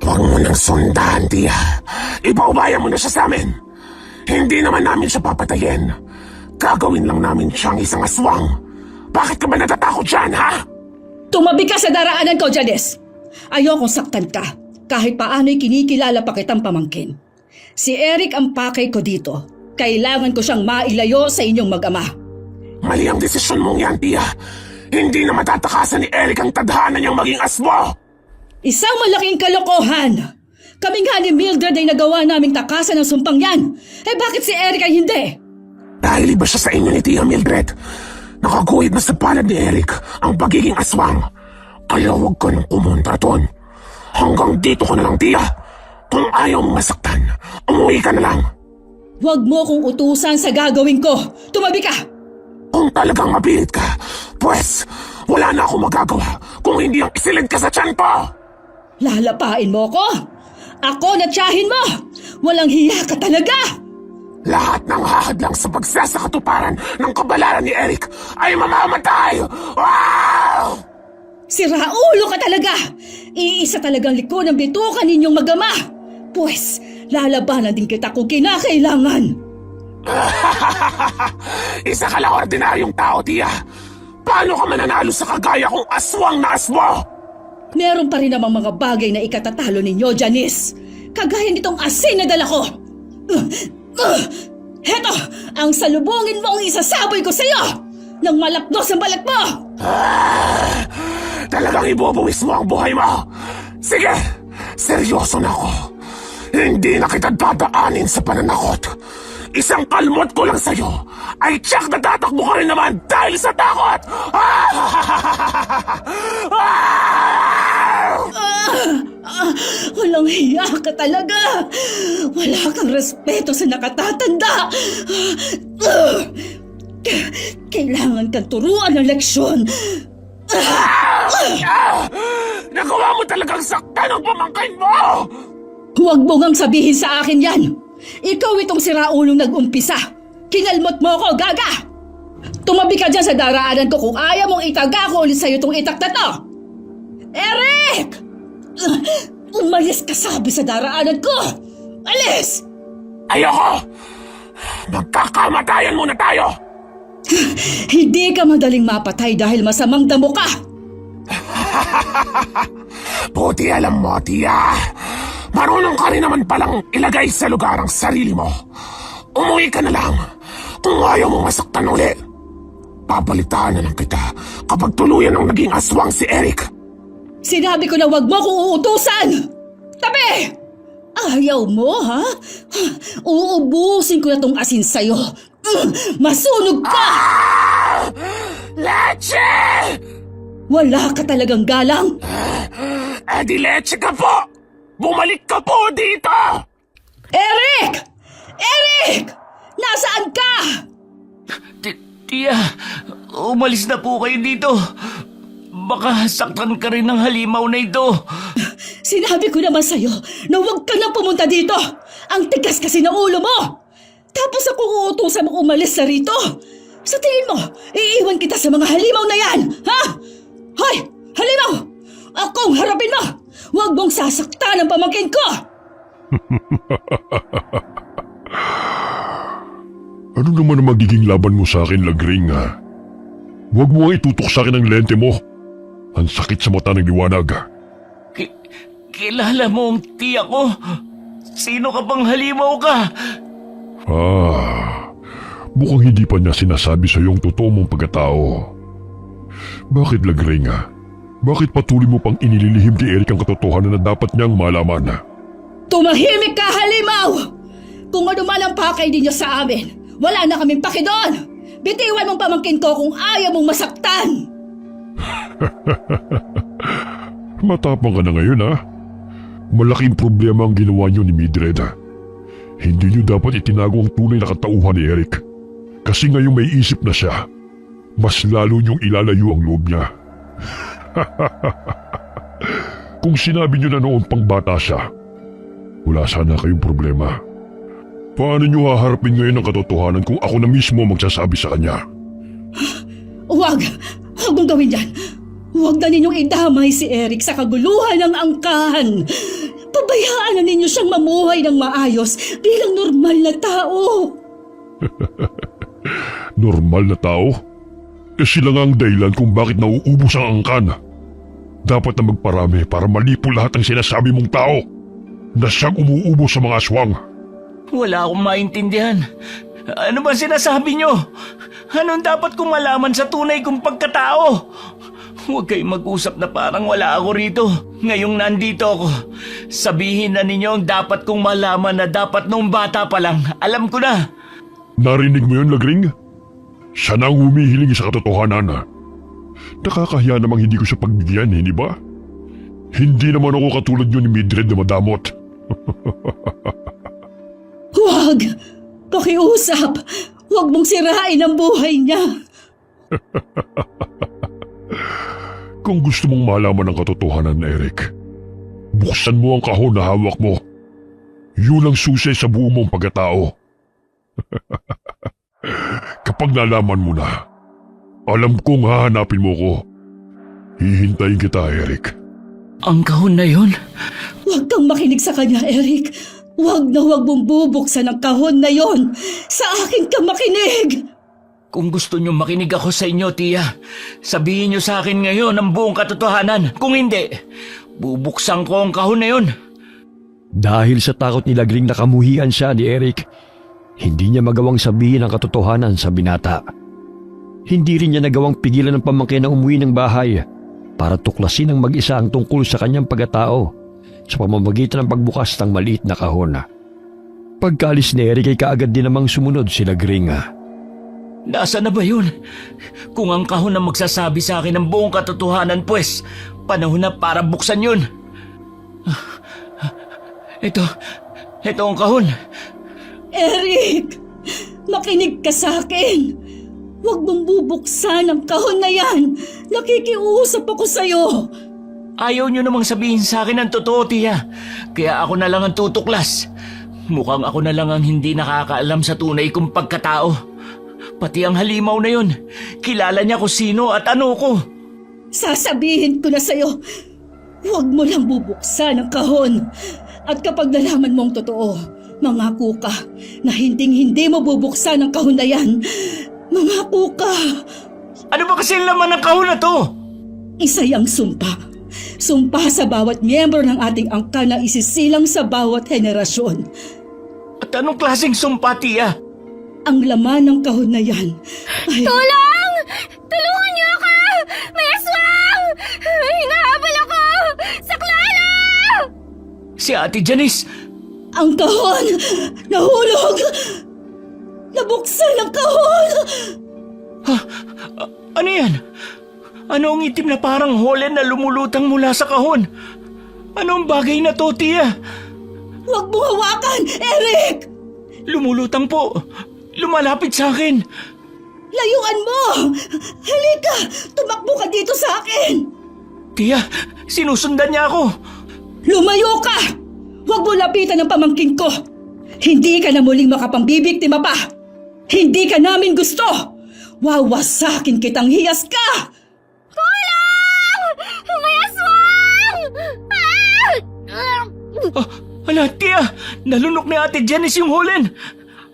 Huwag mo nang sundan, tiya. Ipaubaya mo na siya sa amin. Hindi naman namin siya papatayin. Gagawin lang namin siyang isang aswang. Bakit ka ba natatakot dyan, ha? Tumabi ka sa daraanan ko, Janice. Ayokong saktan ka. Kahit paano'y kinikilala pa kitang pamangkin. Si Eric ang pakay ko dito. Kailangan ko siyang mailayo sa inyong mag-ama. Mali ang desisyon mong yan, tiya. Hindi na matatakasan ni Eric ang tadhana niyang maging aswa. Isang malaking kalokohan. Kami nga ni Mildred ay nagawa naming takasan ng sumpang yan. Bakit si Eric ay hindi? Dahil iba siya sa inyo ni Tia Mildred. Nakaguhit na sa palad ni Eric ang pagiging aswang. Kaya huwag ka nang pumunta doon. Hanggang dito ko na lang, Tia. Kung ayaw mong masaktan, umuwi ka na lang. Huwag mo kong utusan sa gagawin ko. Tumabi ka! Kung talagang mapilit ka, pues wala na akong magagawa kung hindi ang isilid ka sa tiyan ko. Lalapain mo ko? Ako na tiyahin mo! Walang hiya ka talaga! Lahat ng hahadlang sa pagsasakatuparan ng kabalaran ni Eric ay mamamatay! Wow! Sira ulo ka talaga! Iisa talagang liko ng bitukan ninyong mag-ama! Pues, lalabanan din kita kung kinakailangan! Isa ka lang ordinaryong tao, Tia. Paano ka mananalo sa kagaya kong aswang na aswa? Meron pa rin namang mga bagay na ikatatalo ninyo, Janice. Kagaya nitong asin na dala ko. Heto, ang salubungin mo ang isasaboy ko sa'yo! Nang malapdos ang balat mo! Talagang ibubuwis mo ang buhay mo. Sige, seryoso na ako. Hindi na kita dadaanin sa pananakot. Isang kalmot ko lang sa'yo ay tiyak na tatakbo ka rin naman dahil sa takot! Walang hiya ka talaga! Wala kang respeto sa nakatatanda! Kailangan kang turuan ng leksyon! Nagawa mo talagang saktan ang pamangkin mo! Huwag mo ngang sabihin sa akin yan! Ikaw itong siraulong nag-umpisa! Kinalmot mo ko, gaga! Tumabi ka dyan sa daraanan ko kung ayaw mong itaga ko ulit sa'yo itong itak na to! Eric! Umalis ka sabi sa daraanan ko! Alis! Ayoko! Magkakamatayan muna tayo! Hindi ka madaling mapatay dahil masamang damo ka! Buti alam mo, Tia. Marunong ka rin naman palang ilagay sa lugar ang sarili mo. Umuwi ka na lang kung ayaw mong masaktan uli. Babalitaan na lang kita kapag tuluyan ang naging aswang si Eric. Sinabi ko na wag mo kong uutusan! Tabi! Ayaw mo, ha? Uubusin ko na tong asin sa'yo. Masunog ka! Leche! Wala ka talagang galang! Di leche ka po! Bumalik ka po dito! Eric! Eric! Nasaan ka? Tiya, umalis na po kayo dito. Baka saktan ka rin ng halimaw na ito. Sinabi ko naman sa'yo na huwag ka na pumunta dito. Ang tigas kasi ng ulo mo. Tapos ako uutusan mo umalis sa rito. Sa tingin mo, iiwan kita sa mga halimaw na yan, ha? Hoy, halimaw! Akong harapin mo! Huwag mong sasaktan ang pamangkin ko! Ano naman ang magiging laban mo sa akin, Lagring, ha? Huwag mo nga itutok sa akin ang lente mo. Ang sakit sa mata ng liwanag. Kilala mo ang tiya ko? Sino ka bang halimaw ka? Mukhang hindi pa niya sinasabi sa iyong totoo mong pagkatao. Bakit Lagringa? Bakit patuloy mo pang inililihim kay Eric ang katotohanan na dapat niyang malaman? Tumahimik ka, halimaw! Kung ano man ang pakay ninyo sa amin, wala na kaming paki doon! Bitiwan mong pamangkin ko kung ayaw mong masaktan! Matapang ka na ngayon ha? Malaking problema ang ginawa niyo ni Mildred. Hindi niyo dapat itinago ang tunay na katauhan ni Eric. Kasi ngayong may isip na siya, mas lalo niyong ilalayo ang loob niya. Kung sinabi niyo na noon pang bata siya, wala sana kayong problema. Paano niyo haharapin ngayon ang katotohanan kung ako na mismo magsasabi sa kanya? Huwag! Huwag mong gawin yan! Huwag na ninyong idamay si Eric sa kaguluhan ng angkan! Pabayaan na ninyo siyang mamuhay ng maayos bilang normal na tao! Normal na tao? Sila nga ang dahilan kung bakit nauubos ang angkan. Dapat na magparami para malipo lahat ng sinasabi mong tao na siyang umuubos sa mga aswang. Wala akong maintindihan. Ano ba sinasabi niyo? Anong dapat kong malaman sa tunay kong pagkatao? Huwag kayong mag-usap na parang wala ako rito. Ngayong nandito ako, sabihin na ninyo ang dapat kong malaman na dapat nung bata pa lang. Alam ko na. Narinig mo yun, Lagring? Siya na ang humihiling sa katotohanan. Nakakahiya namang hindi ko siya pagbigyan, hindi ba? Hindi naman ako katulad nyo ni Mildred na madamot. Huwag! Pakiusap! Huwag mong sirain ang buhay niya! Kung gusto mong malaman ang katotohanan, Eric, buksan mo ang kahon na hawak mo. Yun ang susi sa buo mong pagkatao. Kapag nalaman mo na, alam kong hahanapin mo ko. Hihintayin kita, Eric. Ang kahon na yun? Huwag kang makinig sa kanya, Eric! Huwag na huwag mong bubuksan ang kahon na yon! Sa akin ka makinig! Kung gusto niyo makinig ako sa inyo, Tia, sabihin niyo sa akin ngayon ang buong katotohanan. Kung hindi, bubuksan ko ang kahon na yun. Dahil sa takot ni Lagring na kamuhian siya ni Eric, hindi niya magawang sabihin ang katotohanan sa binata. Hindi rin niya nagawang pigilan ng pamangkin na umuwi ng bahay para tuklasin ng mag-isa ang tungkol sa kanyang pagkatao sa pamamagitan ng pagbukas ng maliit na kahon. Pagkaalis ni Eric ay kaagad din namang sumunod si Lagring. Nasaan na ba yun? Kung ang kahon na magsasabi sa akin ng buong katotohanan, pues, panahon na para buksan yun. Ito ang kahon. Eric! Makinig ka sa akin! Huwag mong bubuksan ang kahon na yan! Nakikiusap ako sa'yo! Ayaw niyo namang sabihin sa akin ang totoo, Tia. Kaya ako na lang ang tutuklas. Mukhang ako na lang ang hindi nakakaalam sa tunay kong pagkatao. Pati ang halimaw na yun. Kilala niya kung sino at ano ko. Sasabihin ko na sa'yo, huwag mo lang bubuksan ang kahon. At kapag nalaman mong totoo, mangako ka na hinding-hindi mo bubuksan ang kahon na yan. Mangako ka. Ano ba kasi ang laman ng kahon na to? Isa'y ang sumpa. Sumpa sa bawat miyembro ng ating angkan na isisilang sa bawat henerasyon. At anong klaseng sumpa, Tia? Ang laman ng kahon na yan ay... Tulong! Tulungan niyo ako! May aswang! Hinahabol ako! Saklala! Si Ate Janice! Ang kahon! Nahulog! Nabuksan ang kahon! Ano yan? Ano ang itim na parang holen na lumulutang mula sa kahon? Anong bagay na to, Tia? Huwag mong hawakan, Eric! Lumulutang po. Lumalapit sa akin. Layuan mo! Halika! Tumakbo ka dito sa akin! Tia, sinusundan niya ako. Lumayo ka! Huwag mo lapitan ang pamangkin ko! Hindi ka na muling makapambibiktima pa! Hindi ka namin gusto! Wawasakin kitang hiyas ka! Tulong! May aswang! Ala, Tia, nalunok ni Ate Janice yung holen.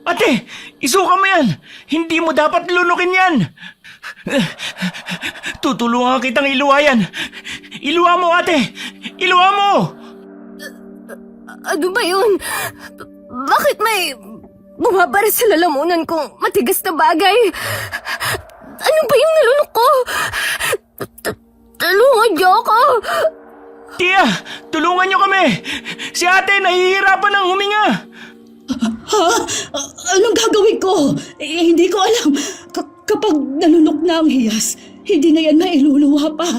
Ate, isuka mo yan. Hindi mo dapat lunukin yan. Tutulungan kitang iluwa yan. Iluwa mo, ate. Iluwa mo. Ano ba yun? Bakit may bumabara sa lalamunan kong matigas na bagay. Ano ba yung nalunok ko? Tulungan niyo ako! Tia, tulungan niyo kami! Si ate nahihirapan ng huminga! Ha? Anong gagawin ko? Hindi ko alam. Kapag nalunok na ang hiyas, hindi na yan mailuluwa pa.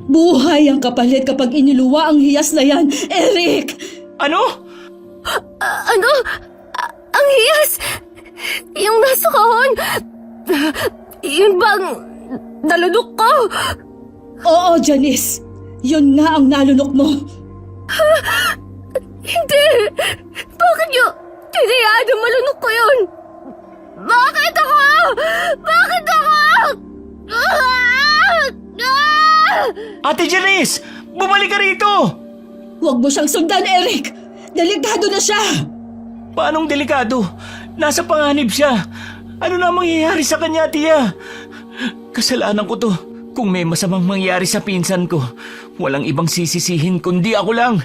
Buhay ang kapalit kapag iniluwa ang hiyas na yan, Eric! Ano? Ano? Ang hiyas! Yung nasa kahon! Yun bang nalunok ko? Oo, Janice. Yun nga ang nalunok mo. Hindi! Bakit niyo tinayaan na malunok ko yun? Bakit ako? Bakit ako? Ate Janice! Bumalik ka rito! Huwag mo siyang sundan, Eric! Delikado na siya! Paanong delikado? Nasa panganib siya. Ano na mangyayari sa kanya, Tia? Kasalanan ko to. Kung may masamang mangyari sa pinsan ko, walang ibang sisisihin kundi ako lang.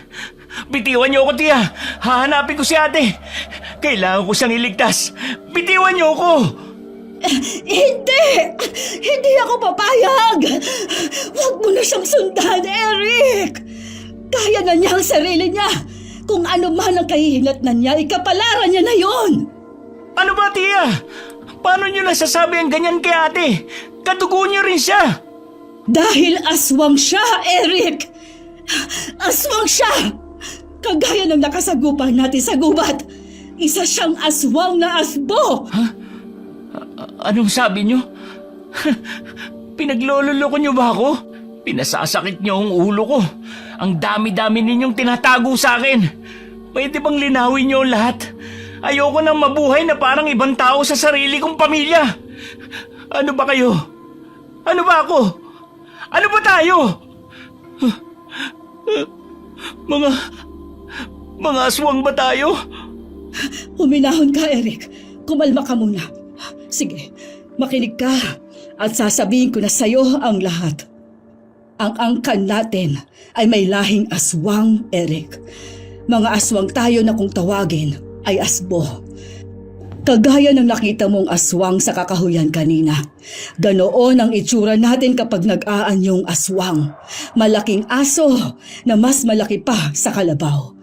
Bitiwan niyo ako, Tia. Hahanapin ko si ate. Kailangan ko siyang iligtas. Bitiwan niyo ako. Hindi! Hindi ako papayag! Huwag mo na siyang sundan, Eric! Kaya na niya ang sarili niya. Kung ano man ang kahihinatnan niya, ikapalaran niya na yon. Ano ba, Tia? Paano niyo nasasabi ang ganyan kay ate? Kadugo niyo rin siya. Dahil aswang siya, Eric! Aswang siya! Kagaya ng nakasagupan natin sa gubat. Isa siyang aswang na asbo! Anong sabi niyo? Pinaglololoko niyo ba ako? Pinasasakit niyo ang ulo ko. Ang dami-dami ninyong tinatago sa akin. Pwede bang linawin niyo lahat? Ayoko nang mabuhay na parang ibang tao sa sarili kong pamilya. Ano ba kayo? Ano ba ako? Ano ba tayo? Mga aswang ba tayo? Huminahon ka, Eric. Kumalma ka muna. Sige, makinig ka at sasabihin ko na sa'yo ang lahat. Ang angkan natin ay may lahing aswang, Eric. Mga aswang tayo na kung tawagin ay asbo. Kagaya ng nakita mong aswang sa kakahuyan kanina. Ganoon ang itsura natin kapag nag-aanyong aswang. Malaking aso na mas malaki pa sa kalabaw.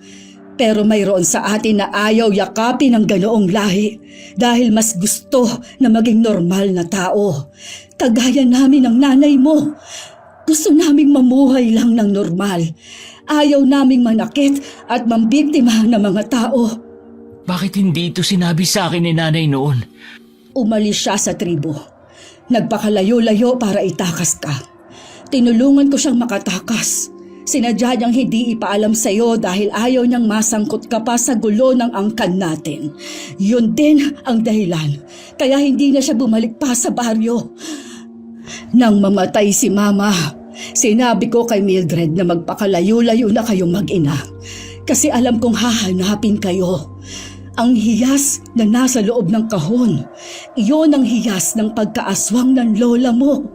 Pero mayroon sa atin na ayaw yakapin ng ganoong lahi dahil mas gusto na maging normal na tao. Kagaya namin ng nanay mo. Gusto naming mamuhay lang ng normal. Ayaw naming manakit at mambiktima ng mga tao. Bakit hindi ito sinabi sa akin ni nanay noon? Umalis siya sa tribo. Nagpakalayo-layo para itakas ka. Tinulungan ko siyang makatakas. Sinadya niyang hindi ipaalam sa iyo dahil ayaw niyang masangkot ka pa sa gulo ng angkan natin. Yun din ang dahilan. Kaya hindi na siya bumalik pa sa baryo. Nang mamatay si Mama, sinabi ko kay Mildred na magpakalayo-layo na kayong mag-ina. Kasi alam kong hahanapin kayo. Ang hiyas na nasa loob ng kahon, iyon ang hiyas ng pagkaaswang ng lola mo.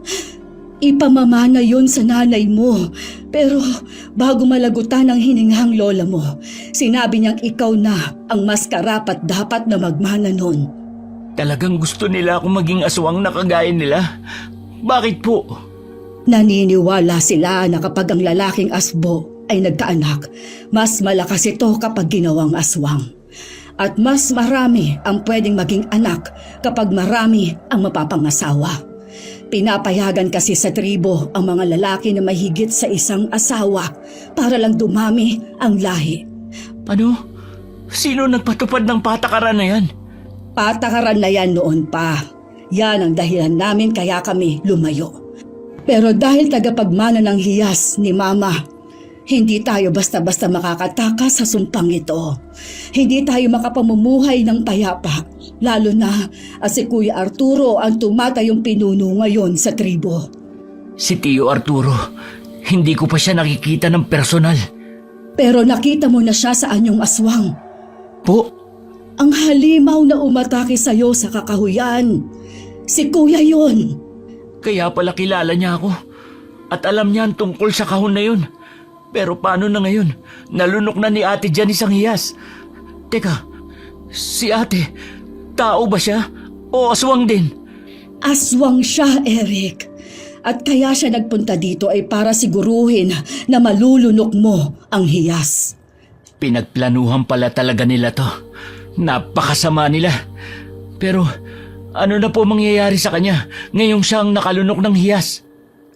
Ipamamana yon sa nanay mo. Pero bago malagutan ang hiningang lola mo, sinabi niyang ikaw na ang mas karapat dapat na magmana nun. Talagang gusto nila akong maging aswang na kagaya nila? Bakit po? Naniniwala sila na kapag ang lalaking asbo ay nagkaanak, mas malakas ito kapag ginawang aswang. At mas marami ang pwedeng maging anak kapag marami ang mapapangasawa. Pinapayagan kasi sa tribo ang mga lalaki na mahigit sa isang asawa para lang dumami ang lahi. Ano? Sino nagpatupad ng patakaran na yan? Patakaran na yan noon pa. Yan ang dahilan namin kaya kami lumayo. Pero dahil tagapagmana ng hiyas ni Mama, hindi tayo basta-basta makakatakas sa sumpang ito. Hindi tayo makapamumuhay ng payapa, lalo na si Kuya Arturo ang tumatayong pinuno ngayon sa tribo. Si Tio Arturo, hindi ko pa siya nakikita ng personal. Pero nakita mo na siya sa anyong aswang. Po? Ang halimaw na umatake sa'yo sa kakahuyan. Si Kuya yun. Kaya pala kilala niya ako. At alam niya ang tungkol sa kahon na yun. Pero paano na ngayon? Nalunok na ni Ate Janice ang hiyas. Teka, Si ate, tao ba siya? O aswang din? Aswang siya, Eric. At kaya siya nagpunta dito ay para siguruhin na malulunok mo ang hiyas. Pinagplanuhan pala talaga nila to. Napakasama nila. Pero ano na po mangyayari sa kanya ngayong siyang nakalunok ng hiyas?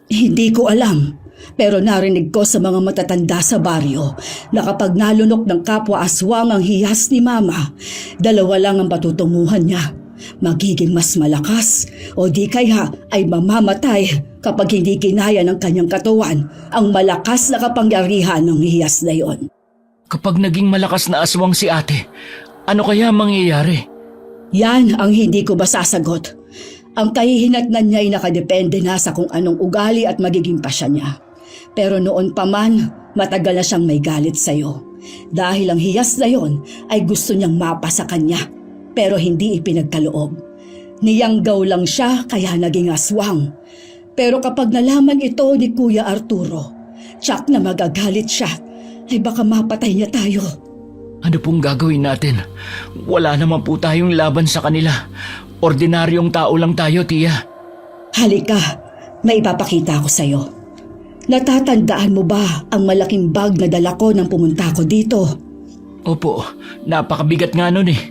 Hindi ko alam. Pero narinig ko sa mga matatanda sa baryo na kapag nalunok ng kapwa aswang ang hiyas ni Mama, dalawa lang ang patutunguhan niya. Magiging mas malakas o di kaya ay mamamatay kapag hindi kinaya ng kanyang katawan ang malakas na kapangyarihan ng hiyas na yon. Kapag naging malakas na aswang si ate, ano kaya mangyayari? Yan ang hindi ko masasagot. Ang kahihinatnan niya ay nakadepende na sa kung anong ugali at magiging pasya niya. Pero noon pa man, matagal na siyang may galit sa'yo. Dahil ang hiyas na yon ay gusto niyang mapa sa kanya. Pero hindi ipinagkaloob. Niyanggaw lang siya kaya naging aswang. Pero kapag nalaman ito ni Kuya Arturo, tsak na magagalit siya, ay baka mapatay niya tayo. Ano pong gagawin natin? Wala naman po tayong laban sa kanila. Ordinaryong tao lang tayo, tiya. Halika, may ipapakita ko sa'yo. Natatandaan mo ba ang malaking bag na dala ko nang pumunta ko dito? Opo, napakabigat nga nun eh.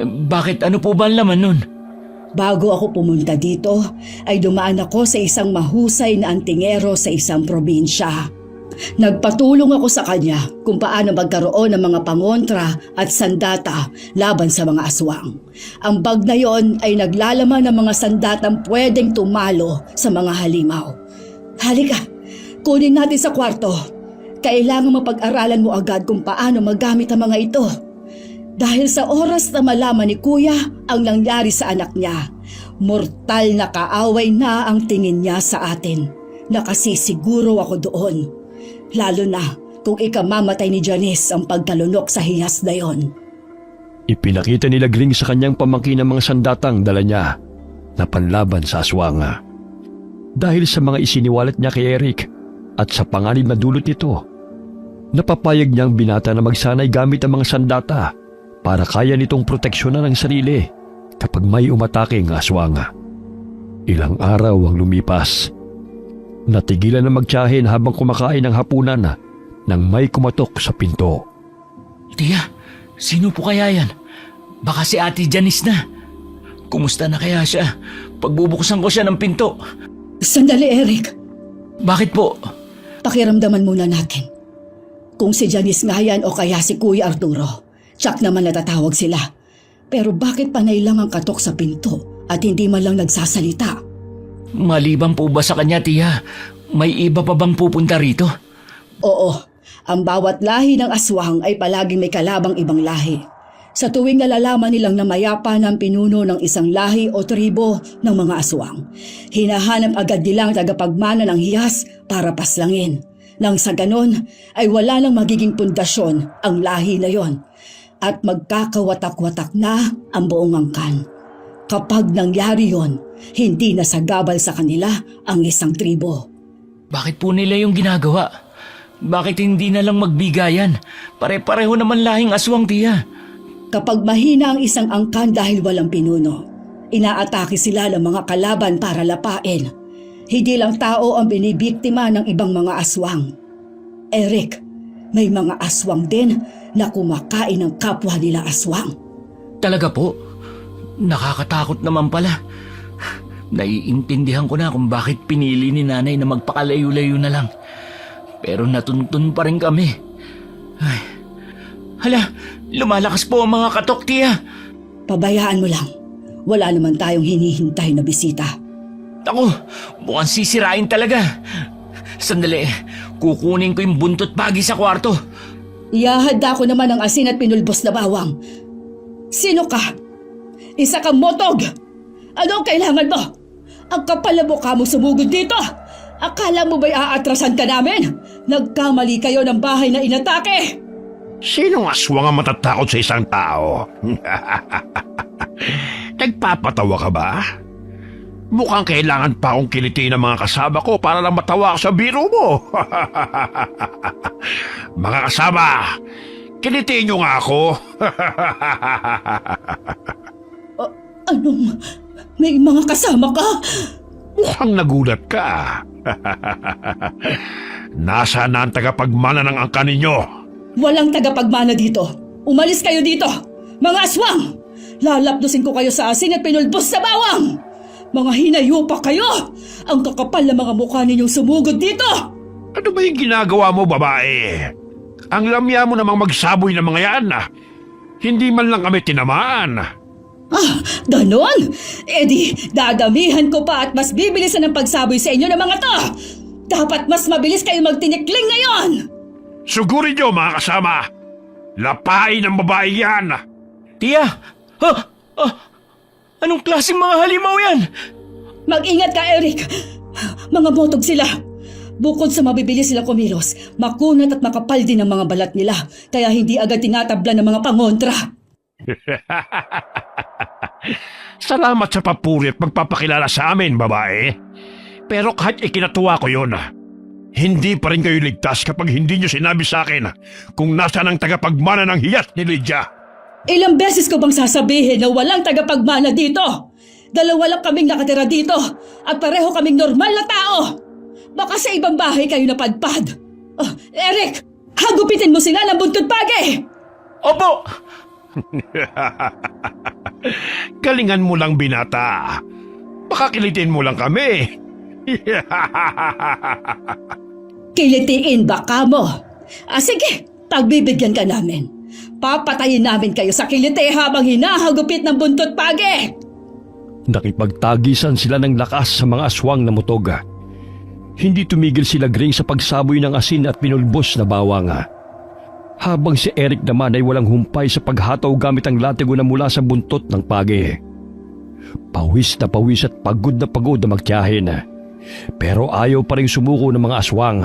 Bakit ano po ba ang laman nun? Bago ako pumunta dito, ay dumaan ako sa isang mahusay na antingero sa isang probinsya. Nagpatulong ako sa kanya kung paano magkaroon ng mga pangontra at sandata laban sa mga aswang. Ang bag na yon ay naglalaman ng mga sandatang pwedeng tumalo sa mga halimaw. Halika, kunin natin sa kwarto. Kailangan mapag-aralan mo agad kung paano magamit ang mga ito. Dahil sa oras na malaman ni Kuya ang nangyari sa anak niya, mortal na kaaway na ang tingin niya sa atin. Nakasisiguro ako doon. Lalo na kung ikamamatay ni Janice ang pagkalunok sa hiyas na yon. Ipinakita ni Lagring sa kanyang pamangkin ang mga sandatang dala niya na panlaban sa aswanga. Dahil sa mga isiniwalat niya kay Eric at sa panganib na dulot nito, napapayag niyang binata na magsanay gamit ang mga sandata para kaya nitong proteksyonan ang sarili kapag may umataking aswanga. Ilang araw ang lumipas. Natigilan na magtiyahin habang kumakain ng hapunan nang may kumatok sa pinto. Tiya, sino po kaya yan? Baka si Ate Janice na. Kumusta na kaya siya? Pagbubuksan ko siya ng pinto. Sandali, Eric. Bakit po? Pakiramdaman muna natin. Kung si Janice nga yan o kaya si Kuya Arturo, tsak naman natatawag sila. Pero bakit panay lang ang katok sa pinto at hindi man lang nagsasalita? Maliban po ba sa kanya, tiya? May iba pa bang pupunta rito? Oo, ang bawat lahi ng aswang ay palaging may kalabang ibang lahi. Sa tuwing nalalaman nilang namayapa ng pinuno ng isang lahi o tribo ng mga aswang, hinahanap agad nilang tagapagmana ng hiyas para paslangin. Nang sa ganon ay wala nang magiging pundasyon ang lahi na yon at magkakawatak-watak na ang buong angkan. Kapag nangyari yon, hindi na sagabal sa kanila ang isang tribo. Bakit po nila yung ginagawa? Bakit hindi na lang magbigayan? Pare-pareho naman lahing aswang, tiya. Kapag mahina ang isang angkan dahil walang pinuno, inaatake sila ng mga kalaban para lapain. Hindi lang tao ang binibiktima ng ibang mga aswang. Eric, may mga aswang din na kumakain ng kapwa nila aswang. Talaga po? Nakakatakot naman pala. Naiintindihan ko na kung bakit pinili ni nanay na magpakalayo-layo na lang. Pero natuntun pa rin kami. Ay. Hala, lumalakas po ang mga katok, tiya. Pabayaan mo lang. Wala naman tayong hinihintay na bisita. Ako, mukhang sisirain talaga. Sandali, kukunin ko yung buntot pagi sa kwarto. Iyahanda ko naman ang asin at pinulbos na bawang. Sino ka? Isa kang motog! Ano ang kailangan mo? Ang kapal na mukha mo sumugod dito! Akala mo ba'y aatrasan ka namin? Nagkamali kayo ng bahay na inatake! Sinong aswang ang matatakot sa isang tao? Nagpapatawa ka ba? Mukhang kailangan pa akong kilitiin ang mga kasama ko para lang matawa ako sa biro mo. Mga kasama, Kilitiin niyo nga ako. Anong, may mga kasama ka? Mukhang nagulat ka. Nasaan na ang tagapagmana ng angka ninyo? Walang tagapagmana dito. Umalis kayo dito, mga aswang! Lalapdusin ko kayo sa asin at pinulbos sa bawang! Mga hinayupa kayo! Ang kakapal na mga mukha ninyong sumugod dito! Ano ba yung ginagawa mo, babae? Ang lamya mo namang magsaboy ng mga yan. Hindi man lang kami tinamaan. Ah, ganon? E di, dadamihan ko pa at mas bibilisan ang pagsaboy sa inyo ng mga to! Dapat mas mabilis kayo magtinikling ngayon! Sugurin niyo, mga kasama. Lapain ng babae yan. Tia! Anong klaseng mga halimaw yan? Mag-ingat ka, Eric! Mga botog sila! Bukod sa mabibilis sila kumilos, makunat at makapal din ang mga balat nila, kaya hindi agad tinatabla ng mga pangontra. Salamat sa papuri at magpapakilala sa amin, babae. Pero kahit ikinatuwa ko yun, hindi pa rin kayo ligtas kapag hindi nyo sinabi sa akin kung nasaan ang tagapagmana ng hiyas ni Lydia. Ilang beses ko bang sasabihin na walang tagapagmana dito? Dalawa lang kaming nakatira dito at pareho kaming normal na tao. Baka sa ibang bahay kayo napadpad. Oh, Eric, hagupitin mo sila ng buntod pagi! Opo! Galingan mo lang, binata. Baka kilitin mo lang kami. Kilitiin ba ka mo? Sige, pagbibigyan ka namin. Papatayin namin kayo sa kiliti habang hinahagupit ng buntot pagi! Nakipagtagisan sila ng lakas sa mga aswang na mutoga. Hindi tumigil sila Gring sa pagsaboy ng asin at pinulbos na bawang. Habang si Eric naman ay walang humpay sa paghataw gamit ang latigo na mula sa buntot ng pagi. Pawis at pagod na magtiyahin. Pero ayaw pa rin sumuko ng mga aswang.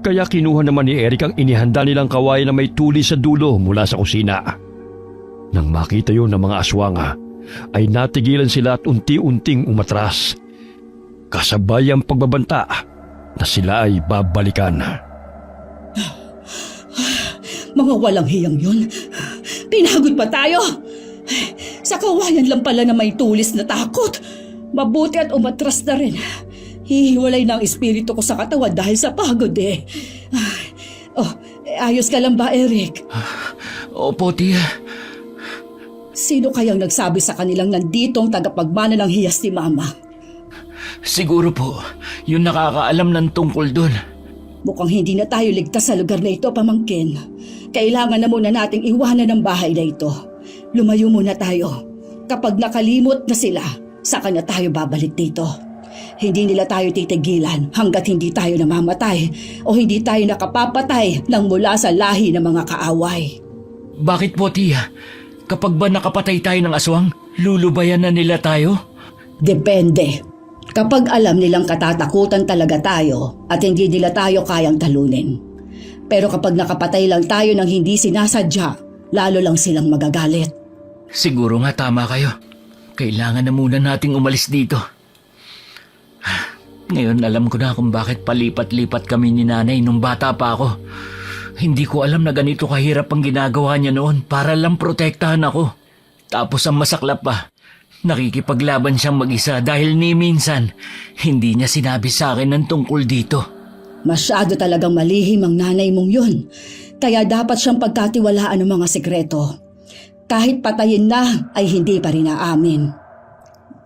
Kaya kinuha naman ni Eric ang inihanda nilang kawayan na may tuli sa dulo mula sa kusina. Nang makita yun ng mga aswang, ay natigilan sila at unti-unting umatras. Kasabay ang pagbabanta na sila ay babalikan. Mga walang hiyang yun. Pinagod pa tayo. Sa kawayan lang pala na may tulis na takot. Mabuti at umatras na rin. Hihiwalay na ang espiritu ko sa katawan dahil sa pagod eh. Oh, ayos ka lang ba, Eric? Opo, tia. Sino kayang nagsabi sa kanilang nandito ang tagapagmana ng hiyas ni Mama? Siguro po, yung nakakaalam ng tungkol dun. Mukhang hindi na tayo ligtas sa lugar na ito, pamangkin. Kailangan na muna nating iwanan ang bahay na ito. Lumayo muna tayo. Kapag nakalimot na sila, saka na tayo babalik dito. Hindi nila tayo titigilan hanggat hindi tayo namamatay o hindi tayo nakapapatay ng mula sa lahi ng mga kaaway. Bakit po, tia? Kapag ba nakapatay tayo ng aswang, lulubayan na nila tayo? Depende. Kapag alam nilang katatakutan talaga tayo at hindi nila tayo kayang talunin. Pero kapag nakapatay lang tayo ng hindi sinasadya, lalo lang silang magagalit. Siguro nga tama kayo. Kailangan na muna nating umalis dito. Ngayon alam ko na kung bakit palipat-lipat kami ni nanay nung bata pa ako. Hindi ko alam na ganito kahirap ang ginagawa niya noon para lang protektahan ako. Tapos ang masaklap pa, nakikipaglaban siyang mag-isa dahil ni minsan hindi niya sinabi sa akin ng tungkol dito. Masyado talagang malihim ang nanay mong yun. Kaya dapat siyang pagkatiwalaan ng mga sekreto. Kahit patayin na ay hindi pa rin aamin.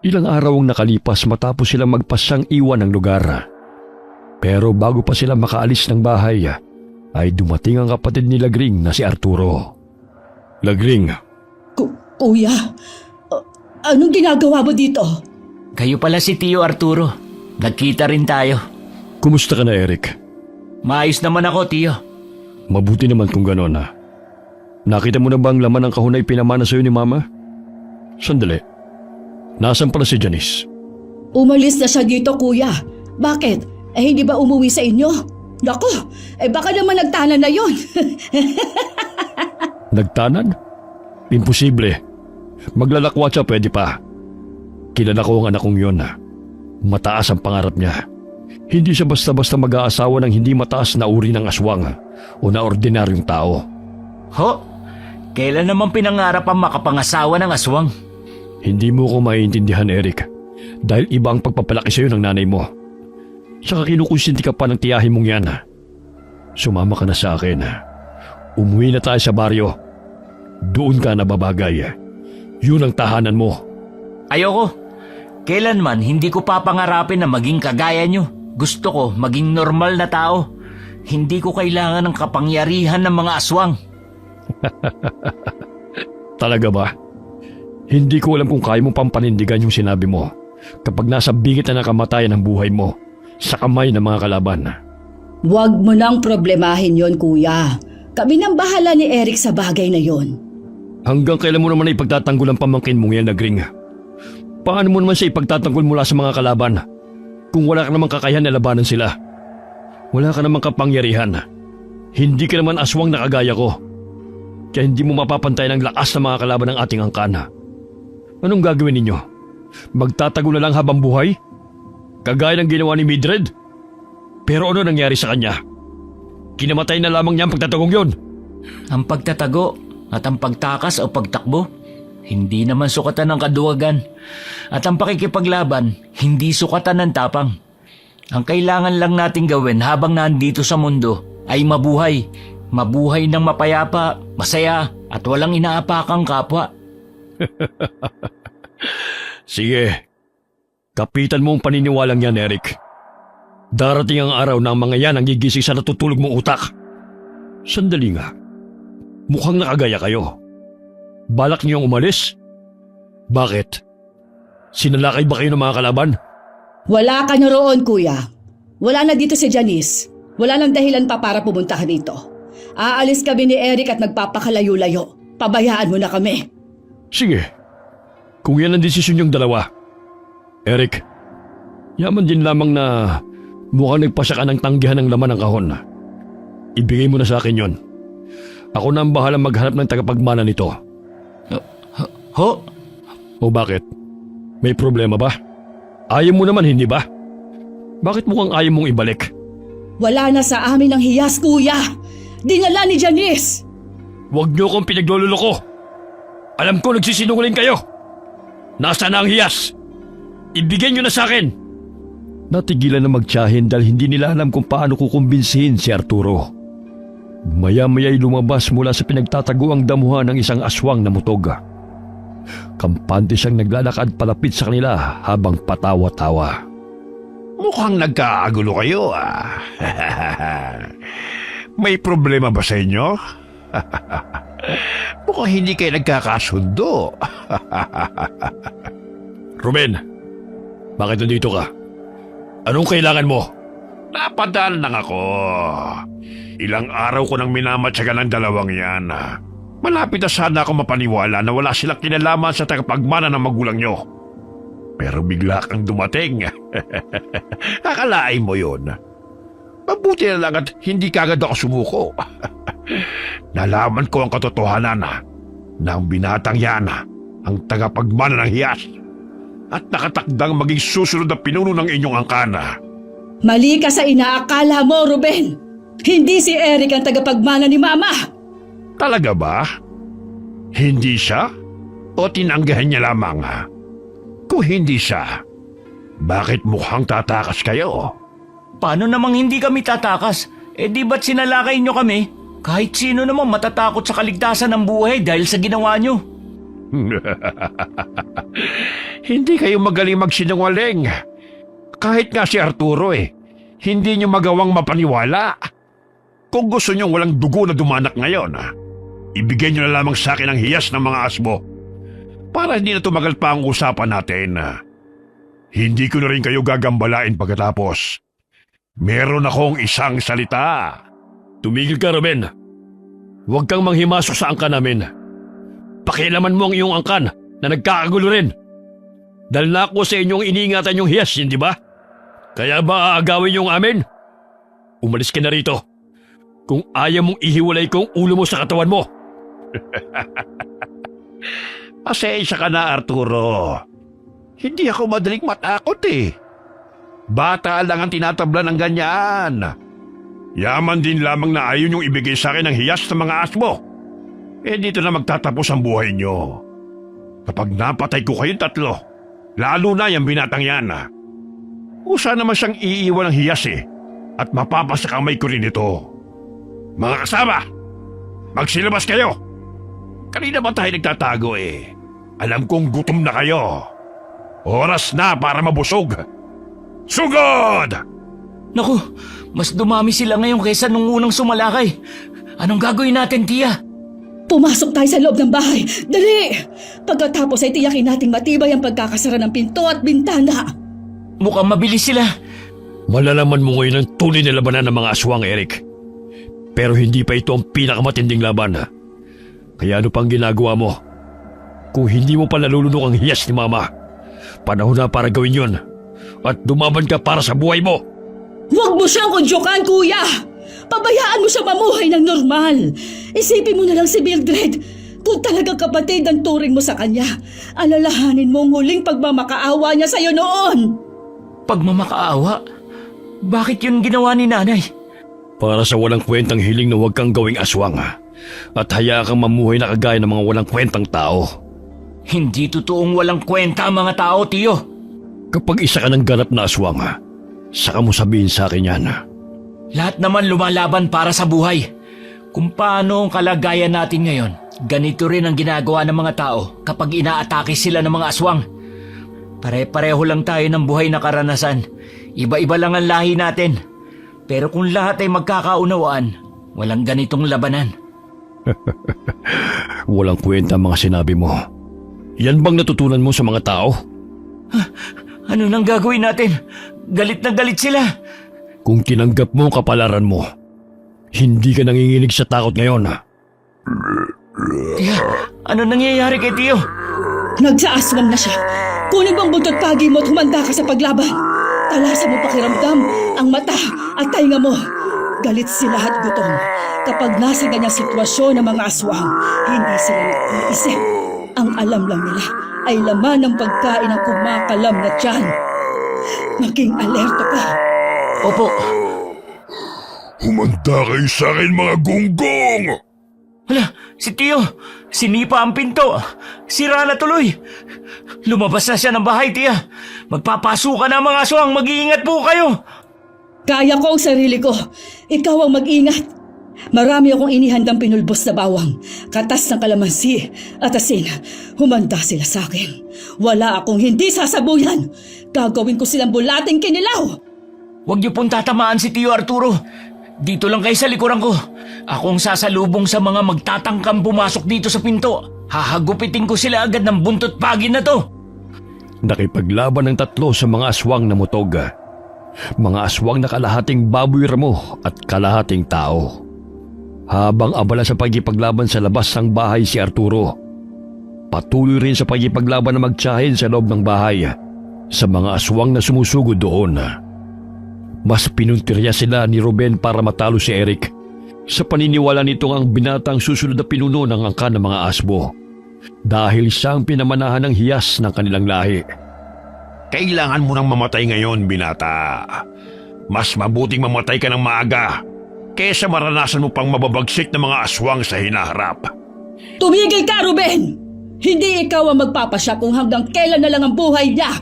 Ilang araw ang nakalipas matapos silang magpasyang iwan ng lugar. Pero bago pa sila makaalis ng bahay, ay dumating ang kapatid ni Lagring na si Arturo. Lagring. Kuya, anong ginagawa mo dito? Kayo pala si Tio Arturo. Nagkita rin tayo. Kumusta ka na, Eric? Maayos naman ako, Tio. Mabuti naman kung gano'n. Nakita mo na ba ang laman ng kahon na ipinamana sa'yo ni Mama? Sandali. Nasaan pala si Janice? Umalis na siya dito, kuya. Bakit? Hindi ba umuwi sa inyo? Naku, baka naman nagtanan na yun. Nagtanan? Imposible. Maglalakwatsa pwede pa. Kilala ko ang anak kong yun. Mataas ang pangarap niya. Hindi siya basta-basta mag-aasawa ng hindi mataas na uri ng aswang o na ordinaryong tao. Ho? Kailan naman pinangarap ang makapangasawa ng aswang? Hindi mo ko maiintindihan, Eric. Dahil iba ang pagpapalaki sa'yo ng nanay mo. Saka kinukonsinti ka pa ng tiyahin mong yan. Sumama ka na sa akin. Umuwi na tayo sa baryo. Doon ka nababagay. Yun ang tahanan mo. Ayoko. Kailanman hindi ko papangarapin na maging kagaya nyo. Gusto ko maging normal na tao. Hindi ko kailangan ng kapangyarihan ng mga aswang. Talaga ba? Hindi ko alam kung kaya mo pang panindigan yung sinabi mo kapag nasa bingit na ng kamatayan ng buhay mo sa kamay ng mga kalaban. Huwag mo nang problemahin yon, kuya. Kami nang bahala ni Eric sa bagay na yon. Hanggang kailan mo naman na ipagtatanggol ang pamangkin mong yan na Gring? Paano mo naman siya ipagtatanggol mula sa mga kalaban kung wala ka namang kakayahan na labanan sila? Wala ka namang kapangyarihan. Hindi ka naman aswang na kagaya ko. Kaya hindi mo mapapantay ng lakas ng mga kalaban ng ating angkana. Anong gagawin ninyo? Magtatago na lang habang buhay? Kagaya ng ginawa ni Mildred? Pero ano nangyari sa kanya? Kinamatay na lamang niya ang pagtatagong yon. Ang pagtatago at ang pagtakas o pagtakbo, hindi naman sukatan ng kaduwagan. At ang pakikipaglaban, hindi sukatan ng tapang. Ang kailangan lang nating gawin habang nandito sa mundo ay mabuhay. Mabuhay ng mapayapa, masaya at walang inaapakang kapwa. Sige, kapitan mo ang paniniwalang yan, Eric. Darating ang araw na ang mga yan ang gigising sa natutulog mong utak. Sandali nga, mukhang nakagaya kayo. Balak niyong umalis? Bakit? Sinalakay ba kayo ng mga kalaban? Wala ka na roon, kuya. Wala na dito si Janice. Wala nang dahilan pa para pumunta ka dito. Aalis kami ni Eric at magpapakalayo-layo. Pabayaan mo na kami. Sige, kung yan ang desisyon niyong dalawa. Eric, yaman din lamang na mukhang nagpasya ka ng tanggihan ng laman ng kahon. Ibigay mo na sa akin yon. Ako na ang bahalang maghanap ng tagapagmana nito. Ho? O bakit? May problema ba? Ayaw mo naman, hindi ba? Bakit mukhang ayaw mong ibalik? Wala na sa amin ang hiyas, kuya. Dinala ni Janice. Huwag niyo akong pinaglululoko. Alam ko nagsisinungaling kayo. Nasaan na ang hiyas? Ibigay niyo na sa akin. Natigilan na magtiyahin dahil hindi nila alam kung paano kukumbinsihin si Arturo. Maya-maya'y lumabas mula sa pinagtataguang damuhan ng isang aswang na mutog. Kampante siyang naglalakad palapit sa kanila habang patawa-tawa. Mukhang nagkaagulo kayo May problema ba sa inyo? Mukhang hindi kayo nagkakasundo. Ruben, bakit nandito ka? Anong kailangan mo? Napadaan lang ako. Ilang araw ko nang minamatsagan ng dalawang yan. Malapit na sana ako mapaniwala na wala silang kinalaman sa tagapagmana ng magulang nyo. Pero bigla kang dumating. Akalain mo yun. Mabuti na lang at hindi kagad ako sumuko. Nalaman ko ang katotohanan na ang binatang yan ang tagapagmana ng hiyas at nakatakdang maging susunod na pinuno ng inyong angkana. Mali ka sa inaakala mo, Ruben. Hindi si Eric ang tagapagmana ni Mama. Talaga ba? Hindi siya? O tinanggahan niya lamang? Kung hindi siya, bakit mukhang tatakas kayo? Paano namang hindi kami tatakas? Di ba't sinalakay nyo kami? Kahit sino namang matatakot sa kaligtasan ng buhay dahil sa ginawa nyo. Hindi kayo magaling magsinungaling. Kahit nga si Arturo hindi nyo magawang mapaniwala. Kung gusto nyo walang dugo na dumanak ngayon, ibigay nyo na lamang sa akin ang hiyas ng mga asbo. Para hindi na tumagal pa ang usapan natin. Hindi ko na rin kayo gagambalain pagkatapos. Meron akong isang salita. Tumigil ka, Ruben. Huwag kang manghimasok sa angkan namin. Pakialaman mo ang iyong angkan na nagkakagulo rin. Dahil na ako sa inyong iniingatan yung hiyas, hindi ba? Kaya ba aagawin yung amin? Umalis ka na rito. Kung ayaw mong ihiwalay ko ang ulo mo sa katawan mo. Pasensya ka na, Arturo. Hindi ako madaling matakot Bata lang ang tinatabla ng ganyan. Yaman din lamang na ayaw niyong ibigay sa akin ang hiyas ng mga asmo. dito na magtatapos ang buhay nyo. Kapag napatay ko kayong tatlo, lalo na yung binatang yan. Usa naman siyang iiwan ng hiyas at mapapasakamay ko rin ito. Mga kasama, magsilabas kayo. Kanina ba tayo nagtatago Alam kong gutom na kayo. Oras na para mabusog. Sugod! Naku, mas dumami sila ngayon kaysa nung unang sumalakay. Anong gagawin natin, Tia? Pumasok tayo sa loob ng bahay. Dali! Pagkatapos ay tiyakin nating matibay ang pagkakasara ng pinto at bintana. Mukhang mabilis sila. Malalaman mo ngayon ang tunay na labanan ng mga aswang, Eric. Pero hindi pa ito ang pinakamatinding laban. Kaya ano pang ginagawa mo? Kung hindi mo pa nalulunok ang hiyas ni Mama, panahon na para gawin yun. At dumaban ka para sa buhay mo. Huwag mo siyang kondyokan, kuya! Pabayaan mo siya mamuhay ng normal. Isipin mo na lang si Mildred. Kung talagang kapatid ang turing mo sa kanya, alalahanin mo ang huling pagmamakaawa niya sa'yo noon. Pagmamakaawa? Bakit yun ginawa ni Nanay? Para sa walang kwentang hiling na huwag kang gawing aswang. At hayaan kang mamuhay na kagaya ng mga walang kwentang tao. Hindi totoong walang kwenta ang mga tao, Tiyo. Kapag isa ka ng ganap na aswang, saka mo sabihin sa akin yan. Lahat naman lumalaban para sa buhay. Kung paano ang kalagayan natin ngayon, ganito rin ang ginagawa ng mga tao kapag inaatake sila ng mga aswang. Pare-pareho lang tayo ng buhay na karanasan. Iba-iba lang ang lahi natin. Pero kung lahat ay magkakaunawaan, walang ganitong labanan. Walang kwenta ang mga sinabi mo. Yan bang natutunan mo sa mga tao? Ano nang gagawin natin? Galit na galit sila. Kung tinanggap mo ang kapalaran mo, hindi ka nanginginig sa takot ngayon. Tiya, ano nangyayari kay Tiyo? Nagsaaswang na siya. Kunin mo ang buntot pagi mo at humanda ka sa paglaban. Talasan mo pakiramdam ang mata at tainga mo. Galit sila at gutom. Kapag nasa ganyang sitwasyon ng mga aswang, hindi sila nag-iisip. Ang alam lang nila ay laman ng pagkain ng kumakalam na tiyan. Maging alerto ka. Opo. Humanda kayo sa akin, mga gonggong! Hala, si Tiyo, sinipa ang pinto. Sira na tuloy. Lumabas na siya ng bahay, Tiya. Magpapasukan na ang mga aswang. Mag-iingat po kayo. Kaya ko ang sarili ko. Ikaw ang mag-ingat. Marami akong inihandang pinulbos na bawang, katas ng kalamansi at asin. Humanda sila sa akin. Wala akong hindi sasabuyan. Gagawin ko silang bulating kinilaw. Huwag niyo pong tatamaan si Tiyo Arturo. Dito lang kayo sa likuran ko. Ako ang sasalubong sa mga magtatangkang pumasok dito sa pinto. Hahagupitin ko sila agad ng buntot pagin na to. Nakipaglaban ng tatlo sa mga aswang na mutog. Mga aswang na kalahating baboy ramo at kalahating tao. Habang abala sa pagkipaglaban sa labas ng bahay si Arturo, patuloy rin sa pagkipaglaban na magtiyahin sa loob ng bahay sa mga aswang na sumusugod doon. Mas pinuntirya sila ni Ruben para matalo si Eric sa paniniwala nitong ang binatang susunod na pinuno ng angkan ng mga asbo dahil siyang pinamanahan ng hiyas ng kanilang lahi. Kailangan mo nang mamatay ngayon, binata. Mas mabuting mamatay ka ng maaga kesa maranasan mo pang mababagsik ng mga aswang sa hinaharap. Tumigil ka, Ruben! Hindi ikaw ang magpapasya kung hanggang kailan na lang ang buhay niya.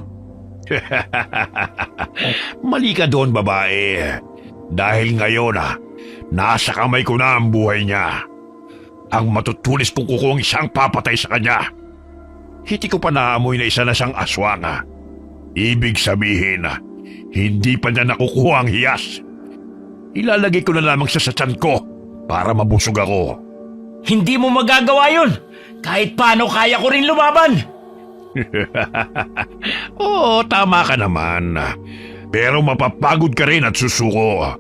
Mali ka doon, babae. Dahil ngayon nasa kamay ko na ang buhay niya. Ang matutulis kong kuko ang isang papatay sa kanya. Hindi ko pa naamoy na isa na siyang aswang. Ibig sabihin, hindi pa niya nakukuha ang hiyas. Ilalagay ko na lamang siya sa tiyan ko para mabusog ako. Hindi mo magagawa yun. Kahit paano kaya ko rin lumaban. Oo, tama ka naman. Pero mapapagod ka rin at susuko.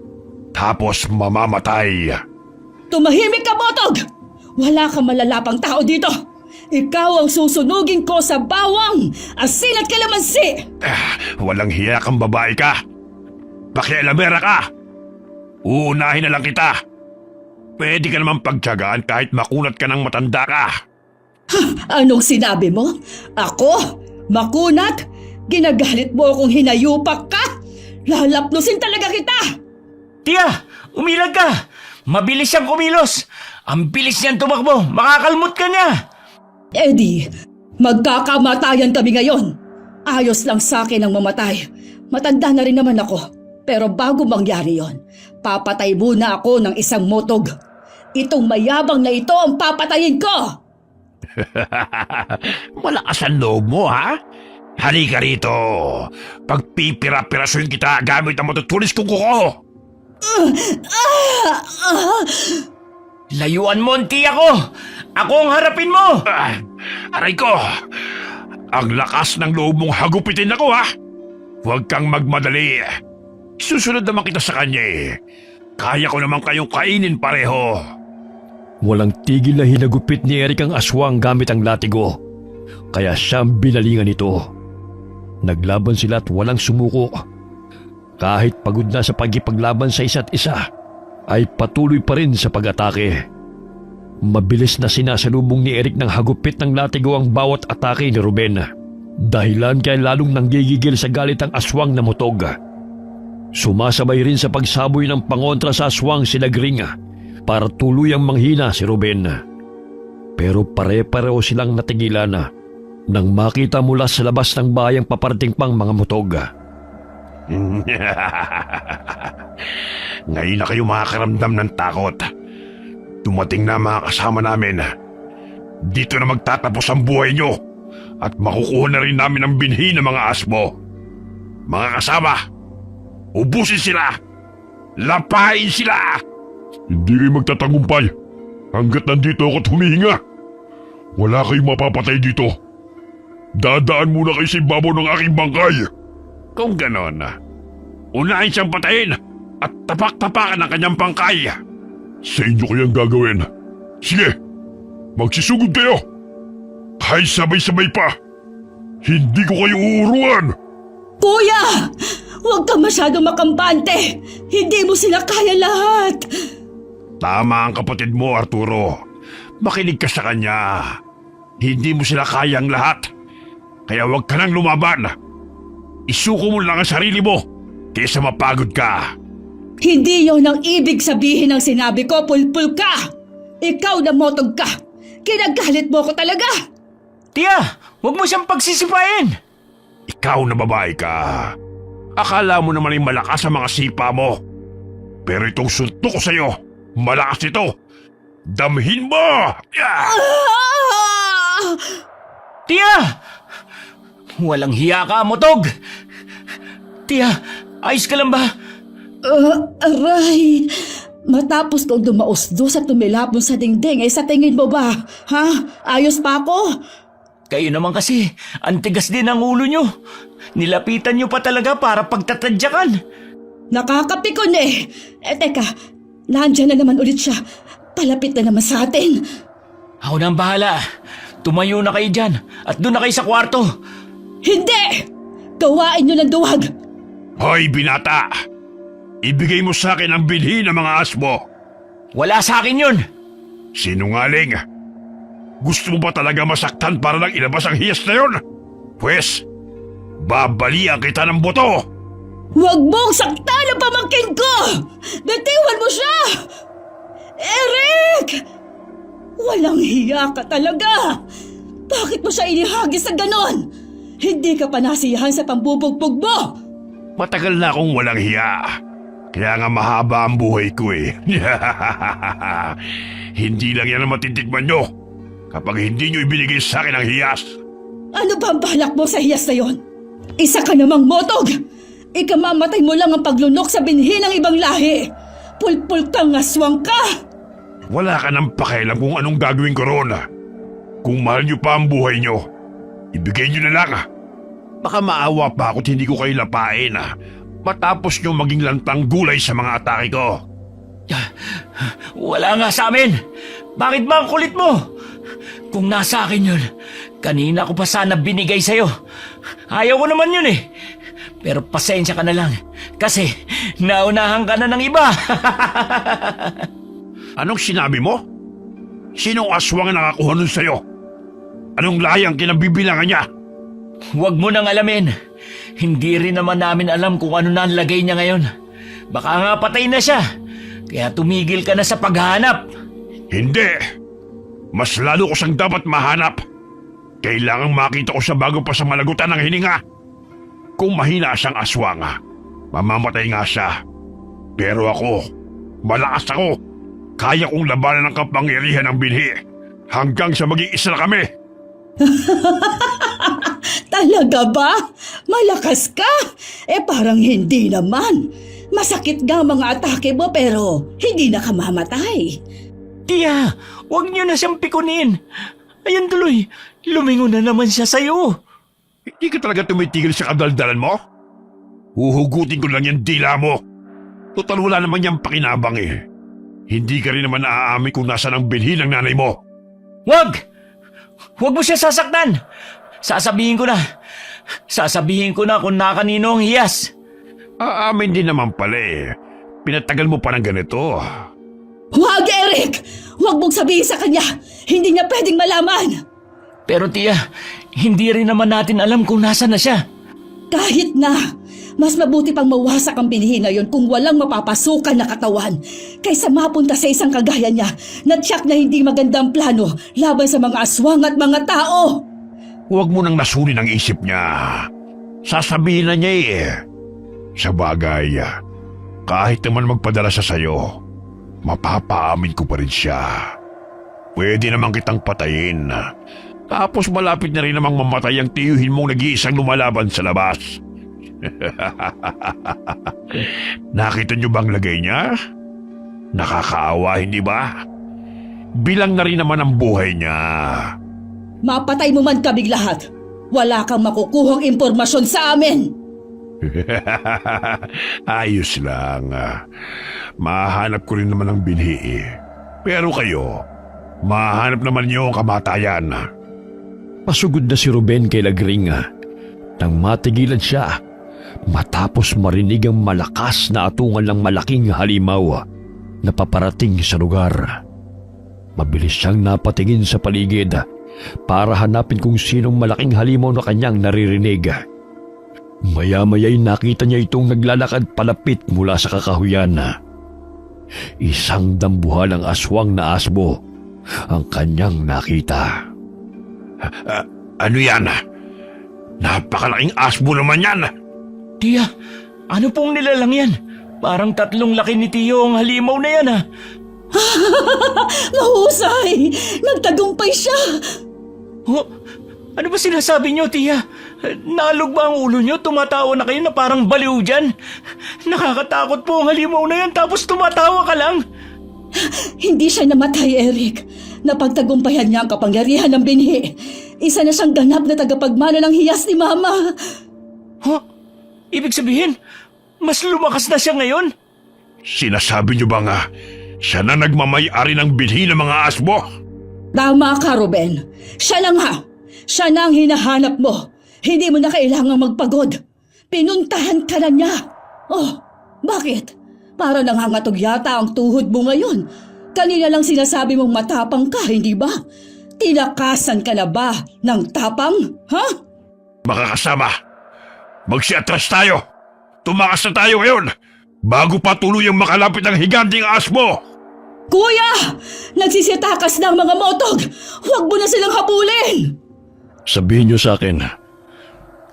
Tapos mamamatay. Tumahimik ka, Botog! Wala kang malalapang tao dito. Ikaw ang susunugin ko sa bawang, asin at kalamansi. Walang hiya kang babae ka. Pakialamera ka. Uunahin na lang kita. Pwede ka naman pagtiyagaan kahit makunat ka ng matanda ka. Anong sinabi mo? Ako? Makunat? Ginagalit mo akong hinayupak ka? Lalaplusin talaga kita! Tiya, umilag ka. Mabilis siyang kumilos. Ang bilis niyan tumakbo! Makakalmot ka niya! Eddie, magkakamatayan kami ngayon. Ayos lang sa akin ang mamatay. Matanda na rin naman ako. Pero bago mangyari yon, papatay muna ako ng isang motog. Itong mayabang na ito ang papatayin ko! Malakas ang loob mo, ha? Halika rito. Pagpipira-pirasuin kita gamit ang matutulis kong kuko. Layuan mo ang tiya ko! Ako ang harapin mo! Aray ko! Ang lakas ng loob mong hagupitin ako, ha? Huwag kang magmadali. Susunod naman kita sa kanya, eh. Kaya ko naman kayong kainin pareho. Walang tigil na hinagupit ni Eric ang aswang gamit ang latigo. Kaya siyang binalingan nito. Naglaban sila at walang sumuko. Kahit pagod na sa pagkipaglaban sa isa't isa, ay patuloy pa rin sa pag-atake. Mabilis na sinasalubong ni Eric ng hagupit ng latigo ang bawat atake ni Ruben. Dahilan kaya lalong nanggigigil sa galit ang aswang na mutog. Sumasabay rin sa pagsaboy ng pangontra sa aswang si Lagring para tuluyang manghina si Ruben. Pero pare-pareho silang natigilan nang makita mula sa labas ng bayang paparating pang mga mutog. Ngayon na kayo makakaramdam ng takot. Dumating na mga kasama namin. Dito na magtatapos ang buhay nyo at makukuha na rin namin ang binhi ng mga asmo. Mga kasama, ubusin sila! Lapain sila! Hindi kayo magtatagumpay hanggat nandito ako at humihinga. Wala kayong mapapatay dito. Dadaan muna kayo sa ibabaw ng aking bangkay. Kung ganon, unahin siyang patayin at tapak-tapakan ang kanyang pangkay. Sa inyo kayang gagawin. Sige, magsisugod kayo. Kahit sabay-sabay pa, hindi ko kayo uuruan. Kuya! Huwag ka masyadong makampante! Hindi mo sila kaya lahat! Tama ang kapatid mo, Arturo. Makinig ka sa kanya. Hindi mo sila kayang lahat. Kaya huwag ka nang lumaban. Isuko mo lang ang sarili mo kaysa mapagod ka. Hindi yon ang ibig sabihin ng sinabi ko, pulpul ka! Ikaw na motog ka! Kinagalit mo ko talaga! Tiya, huwag mo siyang pagsisipain! Ikaw na babae ka. Akala mo naman ay malakas ang mga sipa mo. Pero itong suntok ko sa'yo, malakas ito. Damhin mo! Ah! Tiya! Walang hiya ka, mutog! Tiya, ayos ka lang ba? Aray! Matapos kong dumausdos at tumilapon sa dingding, sa tingin mo ba? Ha? Ayos pa ako? Kayo naman kasi, ang tigas din ang ulo nyo. Nilapitan nyo pa talaga para pagtatadyakan. Nakakapikon eh! Teka, nandyan na naman ulit siya. Palapit na naman sa atin. Ako na ang bahala. Tumayo na kayo dyan at doon na kayo sa kwarto. Hindi! Gawain nyo ng duwag! Hoy, binata! Ibigay mo sa akin ang binhi ng mga asmo. Wala sa akin yun. Sinungaling! Gusto mo ba talaga masaktan para lang ilabas ang hiyas na yun? Pwes, babalian kita ng boto! Huwag mong saktan ang pamangkin ko! Bitiwan mo siya! Eric! Walang hiya ka talaga! Bakit mo siya inihagis sa ganon? Hindi ka pa nasiyahan sa pambubugbog mo! Matagal na akong walang hiya. Kaya nga mahaba ang buhay ko eh. Hindi lang yan ang matitikman nyo kapag hindi nyo ibinigay sa akin ang hiyas. Ano ba ang balak mo sa hiyas na yon? Isa ka namang motog! Ikamamatay mo lang ang paglunok sa binhi ng ibang lahi! Pulpul kang aswang ka! Wala ka nang pakialam kung anong gagawin ko ron. Kung mahal nyo pa ang buhay nyo, ibigay nyo na lang. Baka maawa pa ako't hindi ko kayo lapain matapos nyo maging lantang gulay sa mga atake ko. Wala nga sa amin. Bakit ba ang kulit mo? Kung nasa akin yun, kanina ko pa sana binigay sa'yo. Ayaw ko naman yun eh. Pero pasensya ka na lang kasi naunahan ka na ng iba. Anong sinabi mo? Sinong aswang ang nakakuha nun sa'yo? Anong layang kinabibilangan niya? Huwag mo nang alamin. Hindi rin naman namin alam kung ano na ang lagay niya ngayon. Baka nga patay na siya. Kaya tumigil ka na sa paghahanap. Hindi! Mas lalo ko siyang dapat mahanap. Kailangang makita ko siya bago pa sa malagutan ng hininga. Kung mahina siyang aswang, mamamatay nga siya. Pero ako, malakas ako. Kaya kong labanan ng kapangyarihan ng binhi hanggang sa maging isa na kami. Talaga ba? Malakas ka? Parang hindi naman. Masakit nga mga atake mo pero hindi na ka mamatay. Tiya, huwag niyo na siyang pikunin. Ayan tuloy, lumingon na naman siya sa'yo. Hindi ka talaga tumitigil sa kadaldalan mo? Huhugutin ko lang yung dila mo. Total wala naman niyang pakinabang eh. Hindi ka rin naman naaamin kung nasa ng binhi ng nanay mo. Huwag! Huwag mo siya sasaktan! Sasabihin ko na kung nakanino ang hiyas. Aamin din naman pala eh. Pinatagal mo pa ng ganito. Huwag, Eric! Huwag mong sabihin sa kanya! Hindi niya pwedeng malaman! Pero tiya, hindi rin naman natin alam kung nasa na siya. Kahit na, mas mabuti pang mawasak ang binhi na yun kung walang mapapasukan na katawan kaysa mapunta sa isang kagaya niya na tiyak na hindi magandang plano laban sa mga aswang at mga tao. Huwag mo nang nasunin ang isip niya. Sasabihin na niya eh. Sa bagay, kahit naman magpadala siya sa'yo, mapapaamin ko pa rin siya. Pwede naman kitang patayin. Tapos malapit na rin namang mamatay ang tiyuhin mong nag-iisang lumalaban sa labas. Nakita niyo bang lagay niya? Nakakaawa, hindi ba? Bilang na rin naman ang buhay niya. Mapatay mo man kaming lahat. Wala kang makukuhang impormasyon sa amin. Ayos lang. Mahanap ko rin naman ang binhi eh. Pero kayo, mahanap naman niyo ang kamatayan. Pasugod na si Ruben kay Lagring nang matigilan siya matapos marinig ang malakas na atungal ng malaking halimaw na paparating sa lugar. Mabilis siyang napatingin sa paligid para hanapin kung sinong malaking halimaw na kanyang naririnig. Maya-maya'y nakita niya itong naglalakad palapit mula sa kakahuyan. Isang dambuhalang aswang na asbo ang kanyang nakita. Ano yan? Napakalaking asbo naman yan. Tiya, ano pong nilalang yan? Parang 3 laki ni Tiyo ang halimaw na yan Mahusay! Nagtagumpay siya! Oh, ano ba sinasabi niyo, Tiya? Nalog ba ang ulo niyo? Tumatawa na kayo na parang baliw dyan? Nakakatakot po ang halimaw na yan tapos tumatawa ka lang. Hindi siya namatay, Eric. Napagtagumpayan niya ang kapangyarihan ng binhi. Isa na siyang ganap na tagapagmana ng hiyas ni Mama. Huh? Ibig sabihin, mas lumakas na siya ngayon? Sinasabi niyo ba nga, siya na nagmamay-ari ng binhi ng mga asbo? Tama ka, Ruben. Siya na nga. Siya na ang hinahanap mo. Hindi mo na kailangang magpagod. Pinuntahan ka na niya. Oh, bakit? Para nangangatog yata ang tuhod mo ngayon. Kanina lang sinasabi mong matapang ka, hindi ba? Tinakasan ka na ba ng tapang? Ha? Makakasama. Magsiatras tayo. Tumakas na tayo ngayon. Bago pa tuluyang makalapit ang higanting asmo. Kuya! Nagsisitakas na ang mga motog! Huwag mo na silang habulin! Sabihin niyo sa akin,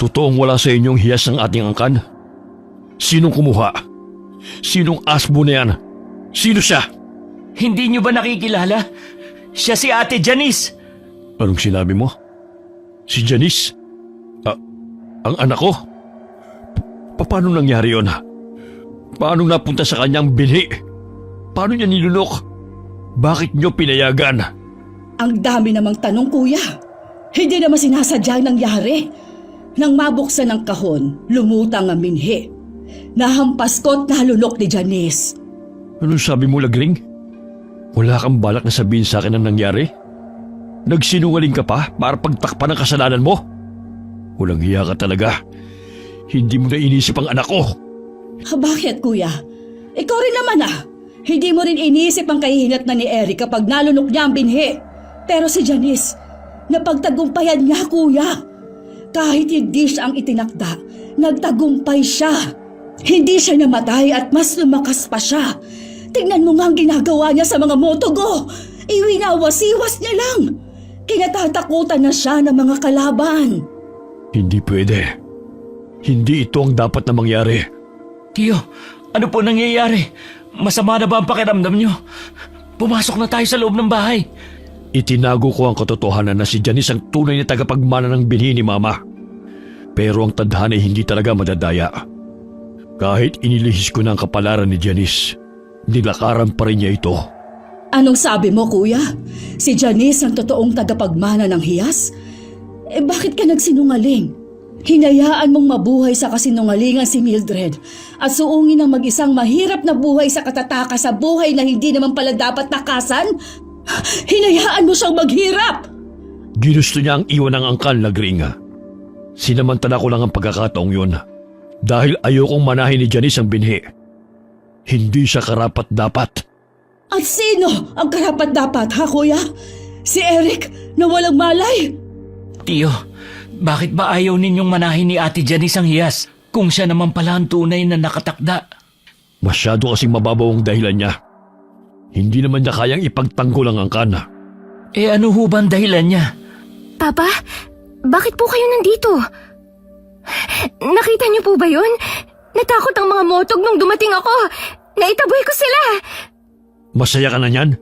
totoong wala sa inyong hiyas ng ating angkan? Sinong kumuha? Sinong asbo na yan? Sino siya? Hindi niyo ba nakikilala? Siya si Ate Janice. Anong sinabi mo? Si Janice? Ang anak ko? Paano nangyari yun? Paano napunta sa kanyang binhi? Paano niya nilunok? Bakit niyo pinayagan? Ang dami namang tanong, kuya. Hindi naman sinasadya nangyari. Nang mabuksan ang kahon, lumutang ang binhi. Nahampas ko at nalunok ni Janice. Anong sabi mo, Lagring? Wala kang balak na sabihin sa akin ang nangyari? Nagsinungaling ka pa para pagtakpan ang kasalanan mo? Walang hiya ka talaga. Hindi mo na inisip ang anak ko. Bakit, kuya? Ikaw rin naman Hindi mo rin inisip ang kahihinat na ni Eric kapag nalunok niya ang binhi. Pero si Janice, napagtagumpayan niya, kuya. Kahit hindi siya ang itinakda, nagtagumpay siya. Hindi siya namatay at mas lumakas pa siya. Tingnan mo nga ang ginagawa niya sa mga motogo. Iwinawasiwas niya lang. Kinatatakutan na siya ng mga kalaban. Hindi pwede. Hindi ito ang dapat na mangyari. Tiyo, ano po nangyayari? Masama na ba ang pakiramdam nyo? Pumasok na tayo sa loob ng bahay. Itinago ko ang katotohanan na si Janice ang tunay na tagapagmana ng binhi ni Mama. Pero ang tadhana ay hindi talaga madadaya. Kahit inilihis ko na ang kapalaran ni Janice, nilakaran pa rin niya ito. Anong sabi mo, kuya? Si Janice ang totoong tagapagmana ng hiyas? Bakit ka nagsinungaling? Hinayaan mong mabuhay sa kasinungalingan si Mildred at suungin ang mag-isang mahirap na buhay sa katatakas sa buhay na hindi naman pala dapat takasan? Hinayaan mo siyang maghirap! Ginusto niya ang iwan ng angkal na gringa. Sinamantala ko lang ang pagkakataong yun dahil ayokong manahin ni Janice ang binhi. Hindi siya karapat-dapat. At sino ang karapat-dapat, ha, kuya? Si Eric na walang malay? Tiyo, bakit ba ayaw ninyong manahin ni Ate Janice ang hiyas kung siya naman pala ang tunay na nakatakda? Masyado kasing mababaw ang dahilan niya. Hindi naman niya kayang ipagtanggol ang angkan. Ano ho ba ang dahilan niya? Papa, bakit po kayo nandito? Nakita niyo po ba yun? Natakot ang mga motog nung dumating ako. Naitaboy ko sila. Masaya ka na niyan?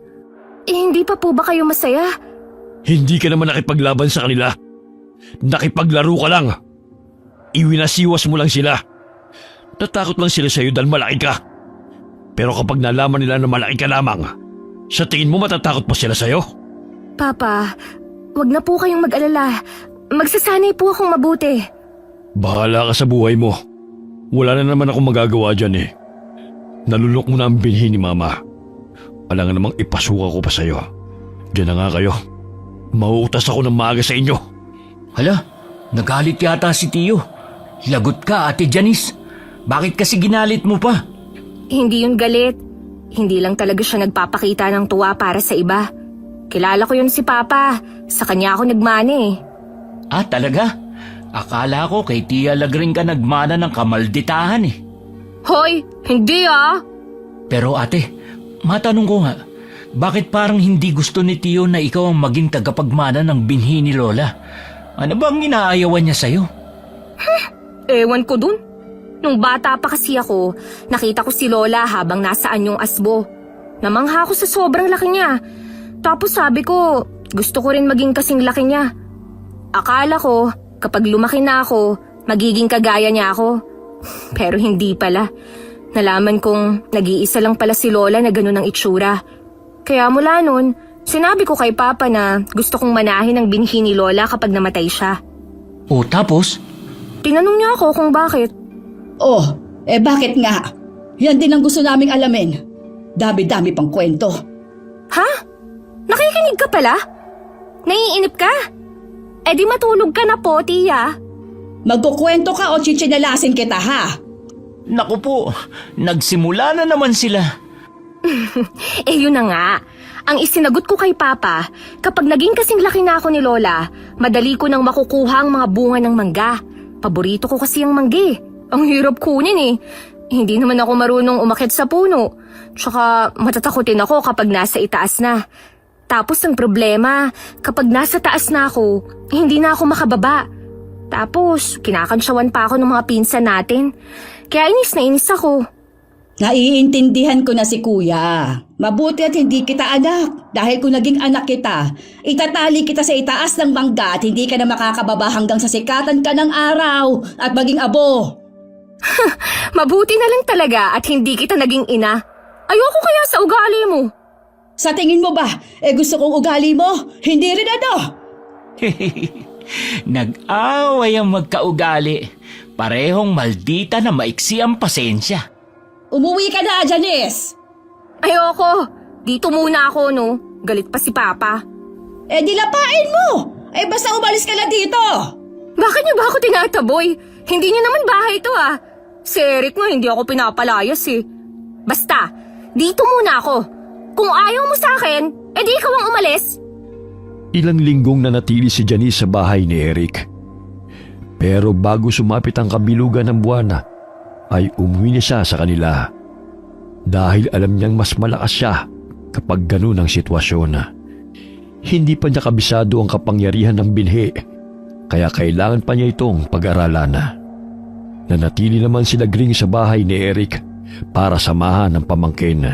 Hindi pa po ba kayo masaya? Hindi ka naman nakipaglaban sa kanila. Nakipaglaro ka lang. Iwinasiwas mo lang sila. Natakot lang sila sa'yo dahil malaki ka. Pero kapag nalaman nila na malaki ka lamang, sa tingin mo matatakot pa sila sa'yo? Papa, wag na po kayong mag-alala. Magsasanay po akong mabuti. Bahala ka sa buhay mo. Wala na naman akong magagawa dyan eh. Nalulok mo na ang binhi ni Mama. Alangan namang ipasuka ko pa sa'yo. Diyan na nga kayo. Mauutas ako ng maaga sa inyo. Hala, nagalit yata si Tiyo. Lagot ka, Ate Janice. Bakit kasi ginalit mo pa? Hindi yun galit. Hindi lang talaga siya nagpapakita ng tuwa para sa iba. Kilala ko yun si Papa. Sa kanya ako nagmana eh. Talaga? Akala ko kay Tia Lagring ka nagmana ng kamalditahan eh. Hoy, hindi ah! Pero ate, matanong ko nga, bakit parang hindi gusto ni Tiyo na ikaw ang maging tagapagmana ng binhi ni Lola? Ano bang inaayawan niya sa'yo? Ewan ko dun. Nung bata pa kasi ako, nakita ko si Lola habang nasaan yung asbo. Namangha ako sa sobrang laki niya. Tapos sabi ko, gusto ko rin maging kasing laki niya. Akala ko, kapag lumaki na ako, magiging kagaya niya ako. Pero hindi pala. Nalaman kong nag-iisa lang pala si Lola na ganun ang itsura. Kaya mula nun, sinabi ko kay Papa na gusto kong manahin ang binhi ni Lola kapag namatay siya. O tapos? Tinanong niya ako kung bakit. Bakit nga? Yan din ang gusto naming alamin. Dami-dami pang kwento. Ha? Nakikinig ka pala? Naiinip ka? Di matulog ka na po, Tia. Magkukwento ka o chichinalasin kita, ha? Naku po, nagsimula na naman sila. Yun na nga. Ang isinagot ko kay Papa, kapag naging kasing laki na ako ni Lola, madali ko nang makukuha ang mga bunga ng mangga. Paborito ko kasi ang mangga. Ang hirap kunin eh. Hindi naman ako marunong umakyat sa puno. Tsaka matatakotin ako kapag nasa itaas na. Tapos ang problema, kapag nasa taas na ako, hindi na ako makababa. Tapos kinakansyawan pa ako ng mga pinsan natin. Kaya inis na inis ako. Naiintindihan ko na si kuya. Mabuti at hindi kita anak. Dahil kung naging anak kita, itatali kita sa itaas ng mangga at hindi ka na makakababa hanggang sa sikatan ka ng araw at maging abo. Mabuti na lang talaga at hindi kita naging ina. Ayoko kaya sa ugali mo. Sa tingin mo ba, gusto kong ugali mo? Hindi rin ano? Nag-away ang magkaugali. Parehong maldita na maiksi ang pasensya. Umuwi ka na, Janice! Ayoko. Dito muna ako, no? Galit pa si Papa. Dilapain mo! Basta umalis ka na dito! Bakit niyo ba ako tinataboy? Hindi niyo naman bahay to ah. Si Eric nga hindi ako pinapalayas eh. Basta, dito muna ako. Kung ayaw mo sa akin, di ikaw ang umalis. Ilang linggong nanatili si Janice sa bahay ni Eric. Pero bago sumapit ang kabilugan ng buwan, ay umuwi na siya sa kanila. Dahil alam niyang mas malakas siya kapag ganun ang sitwasyon. Hindi pa niya kabisado ang kapangyarihan ng binhi, kaya kailangan pa niya itong pag-aralan. Nanatili naman sila Gring sa bahay ni Eric para samahan ng pamangkin.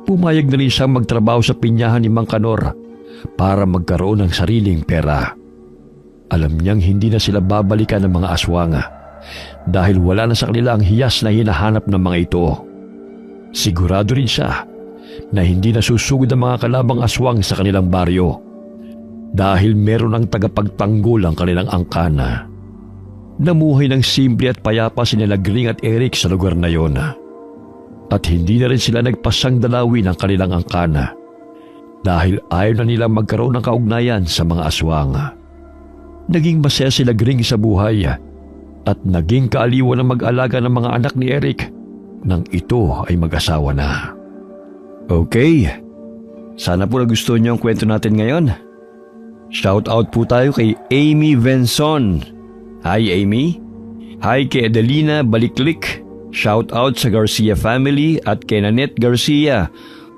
Pumayag na rin siyang magtrabaho sa pinyahan ni Mang Kanor para magkaroon ng sariling pera. Alam niyang hindi na sila babalikan ng mga aswang dahil wala na sa kanila ang hiyas na hinahanap ng mga ito. Sigurado rin siya na hindi na susugod ang mga kalabang aswang sa kanilang baryo dahil meron ang tagapagtanggol ang kanilang angkana. Namuhay ng simple at payapa sina Gring at Eric sa lugar na yon. At hindi na rin sila nagpasang dalawin ang kanilang angkana dahil ayaw na nilang magkaroon ng kaugnayan sa mga aswang. Naging masaya sila Gring sa buhay at naging kaaliwan ng mag-alaga ng mga anak ni Eric nang ito ay mag-asawa na. Okay, sana po nagustuhan niyo ang kwento natin ngayon. Shout out po tayo kay Amy Venson. Hi Amy. Hi kay Adelina Baliklik. Shout out sa Garcia family at kay Nanette Garcia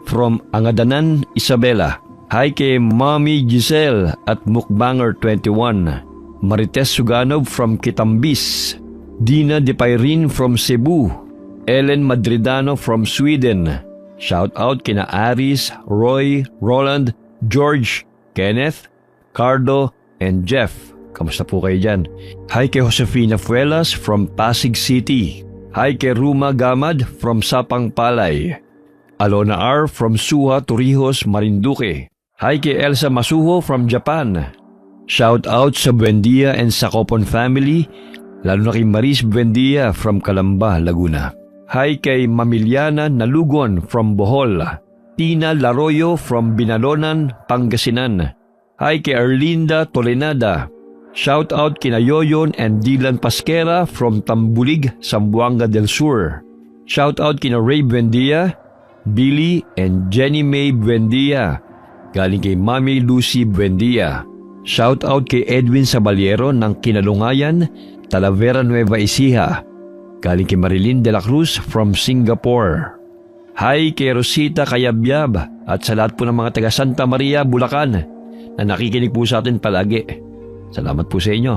from Angadanan, Isabela. Hi kay Mommy Giselle at Mukbanger 21. Marites Suganov from Kitambis. Dina De Pairin from Cebu. Ellen Madridano from Sweden. Shout out kina Aris, Roy, Roland, George, Kenneth, Cardo, and Jeff. Kamusta po kayo dyan? Hi kay Josefina Fuelas from Pasig City. Hi kay Ruma Gamad from Sapang Palay. Alona R from Suha, Torrijos, Marinduque. Hi kay Elsa Masuho from Japan. Shout out sa Buendia and Sacopon family, lalo na kay Maris Buendia from Calamba, Laguna. Hi kay Mamiliana Nalugon from Bohol. Tina Laroyo from Binalonan, Pangasinan. Hi kay Erlinda Tolenada. Shout out kina Yoyon and Dylan Pasquera from Tambulig, Zamboanga del Sur. Shout out kina Ray Buendia, Billy and Jenny May Buendia. Galing kay Mami Lucy Buendia. Shout out kay Edwin Sabaliero ng Kinalungayan, Talavera Nueva Ecija. Galing kay Marilyn de la Cruz from Singapore. Hi kay Rosita Kayabyab at sa lahat po ng mga taga Santa Maria, Bulacan na nakikinig po sa atin palagi. Salamat po sa inyo.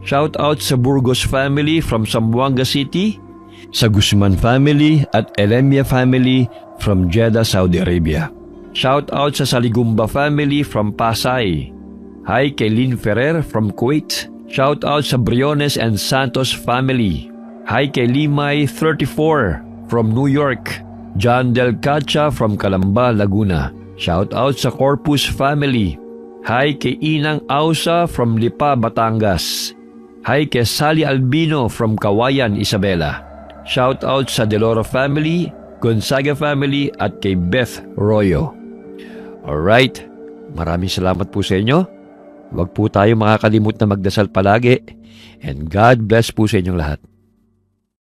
Shout out sa Burgos family from Zamboanga City, sa Guzman family at Elemia family from Jeddah, Saudi Arabia. Shout out sa Saligumba family from Pasay. Hi kay Lynn Ferrer from Kuwait. Shout out sa Briones and Santos family. Hi kay Limay 34 from New York. John Del Cacha from Calamba, Laguna. Shout out sa Corpus family. Hi kay Inang Ausa from Lipa, Batangas. Hi kay Sally Albino from Kawayan, Isabela. Shout out sa Deloro family, Gonzaga family at kay Beth Royo. Alright, maraming salamat po sa inyo. Huwag po tayo makakalimut na magdasal palagi and God bless po sa inyong lahat.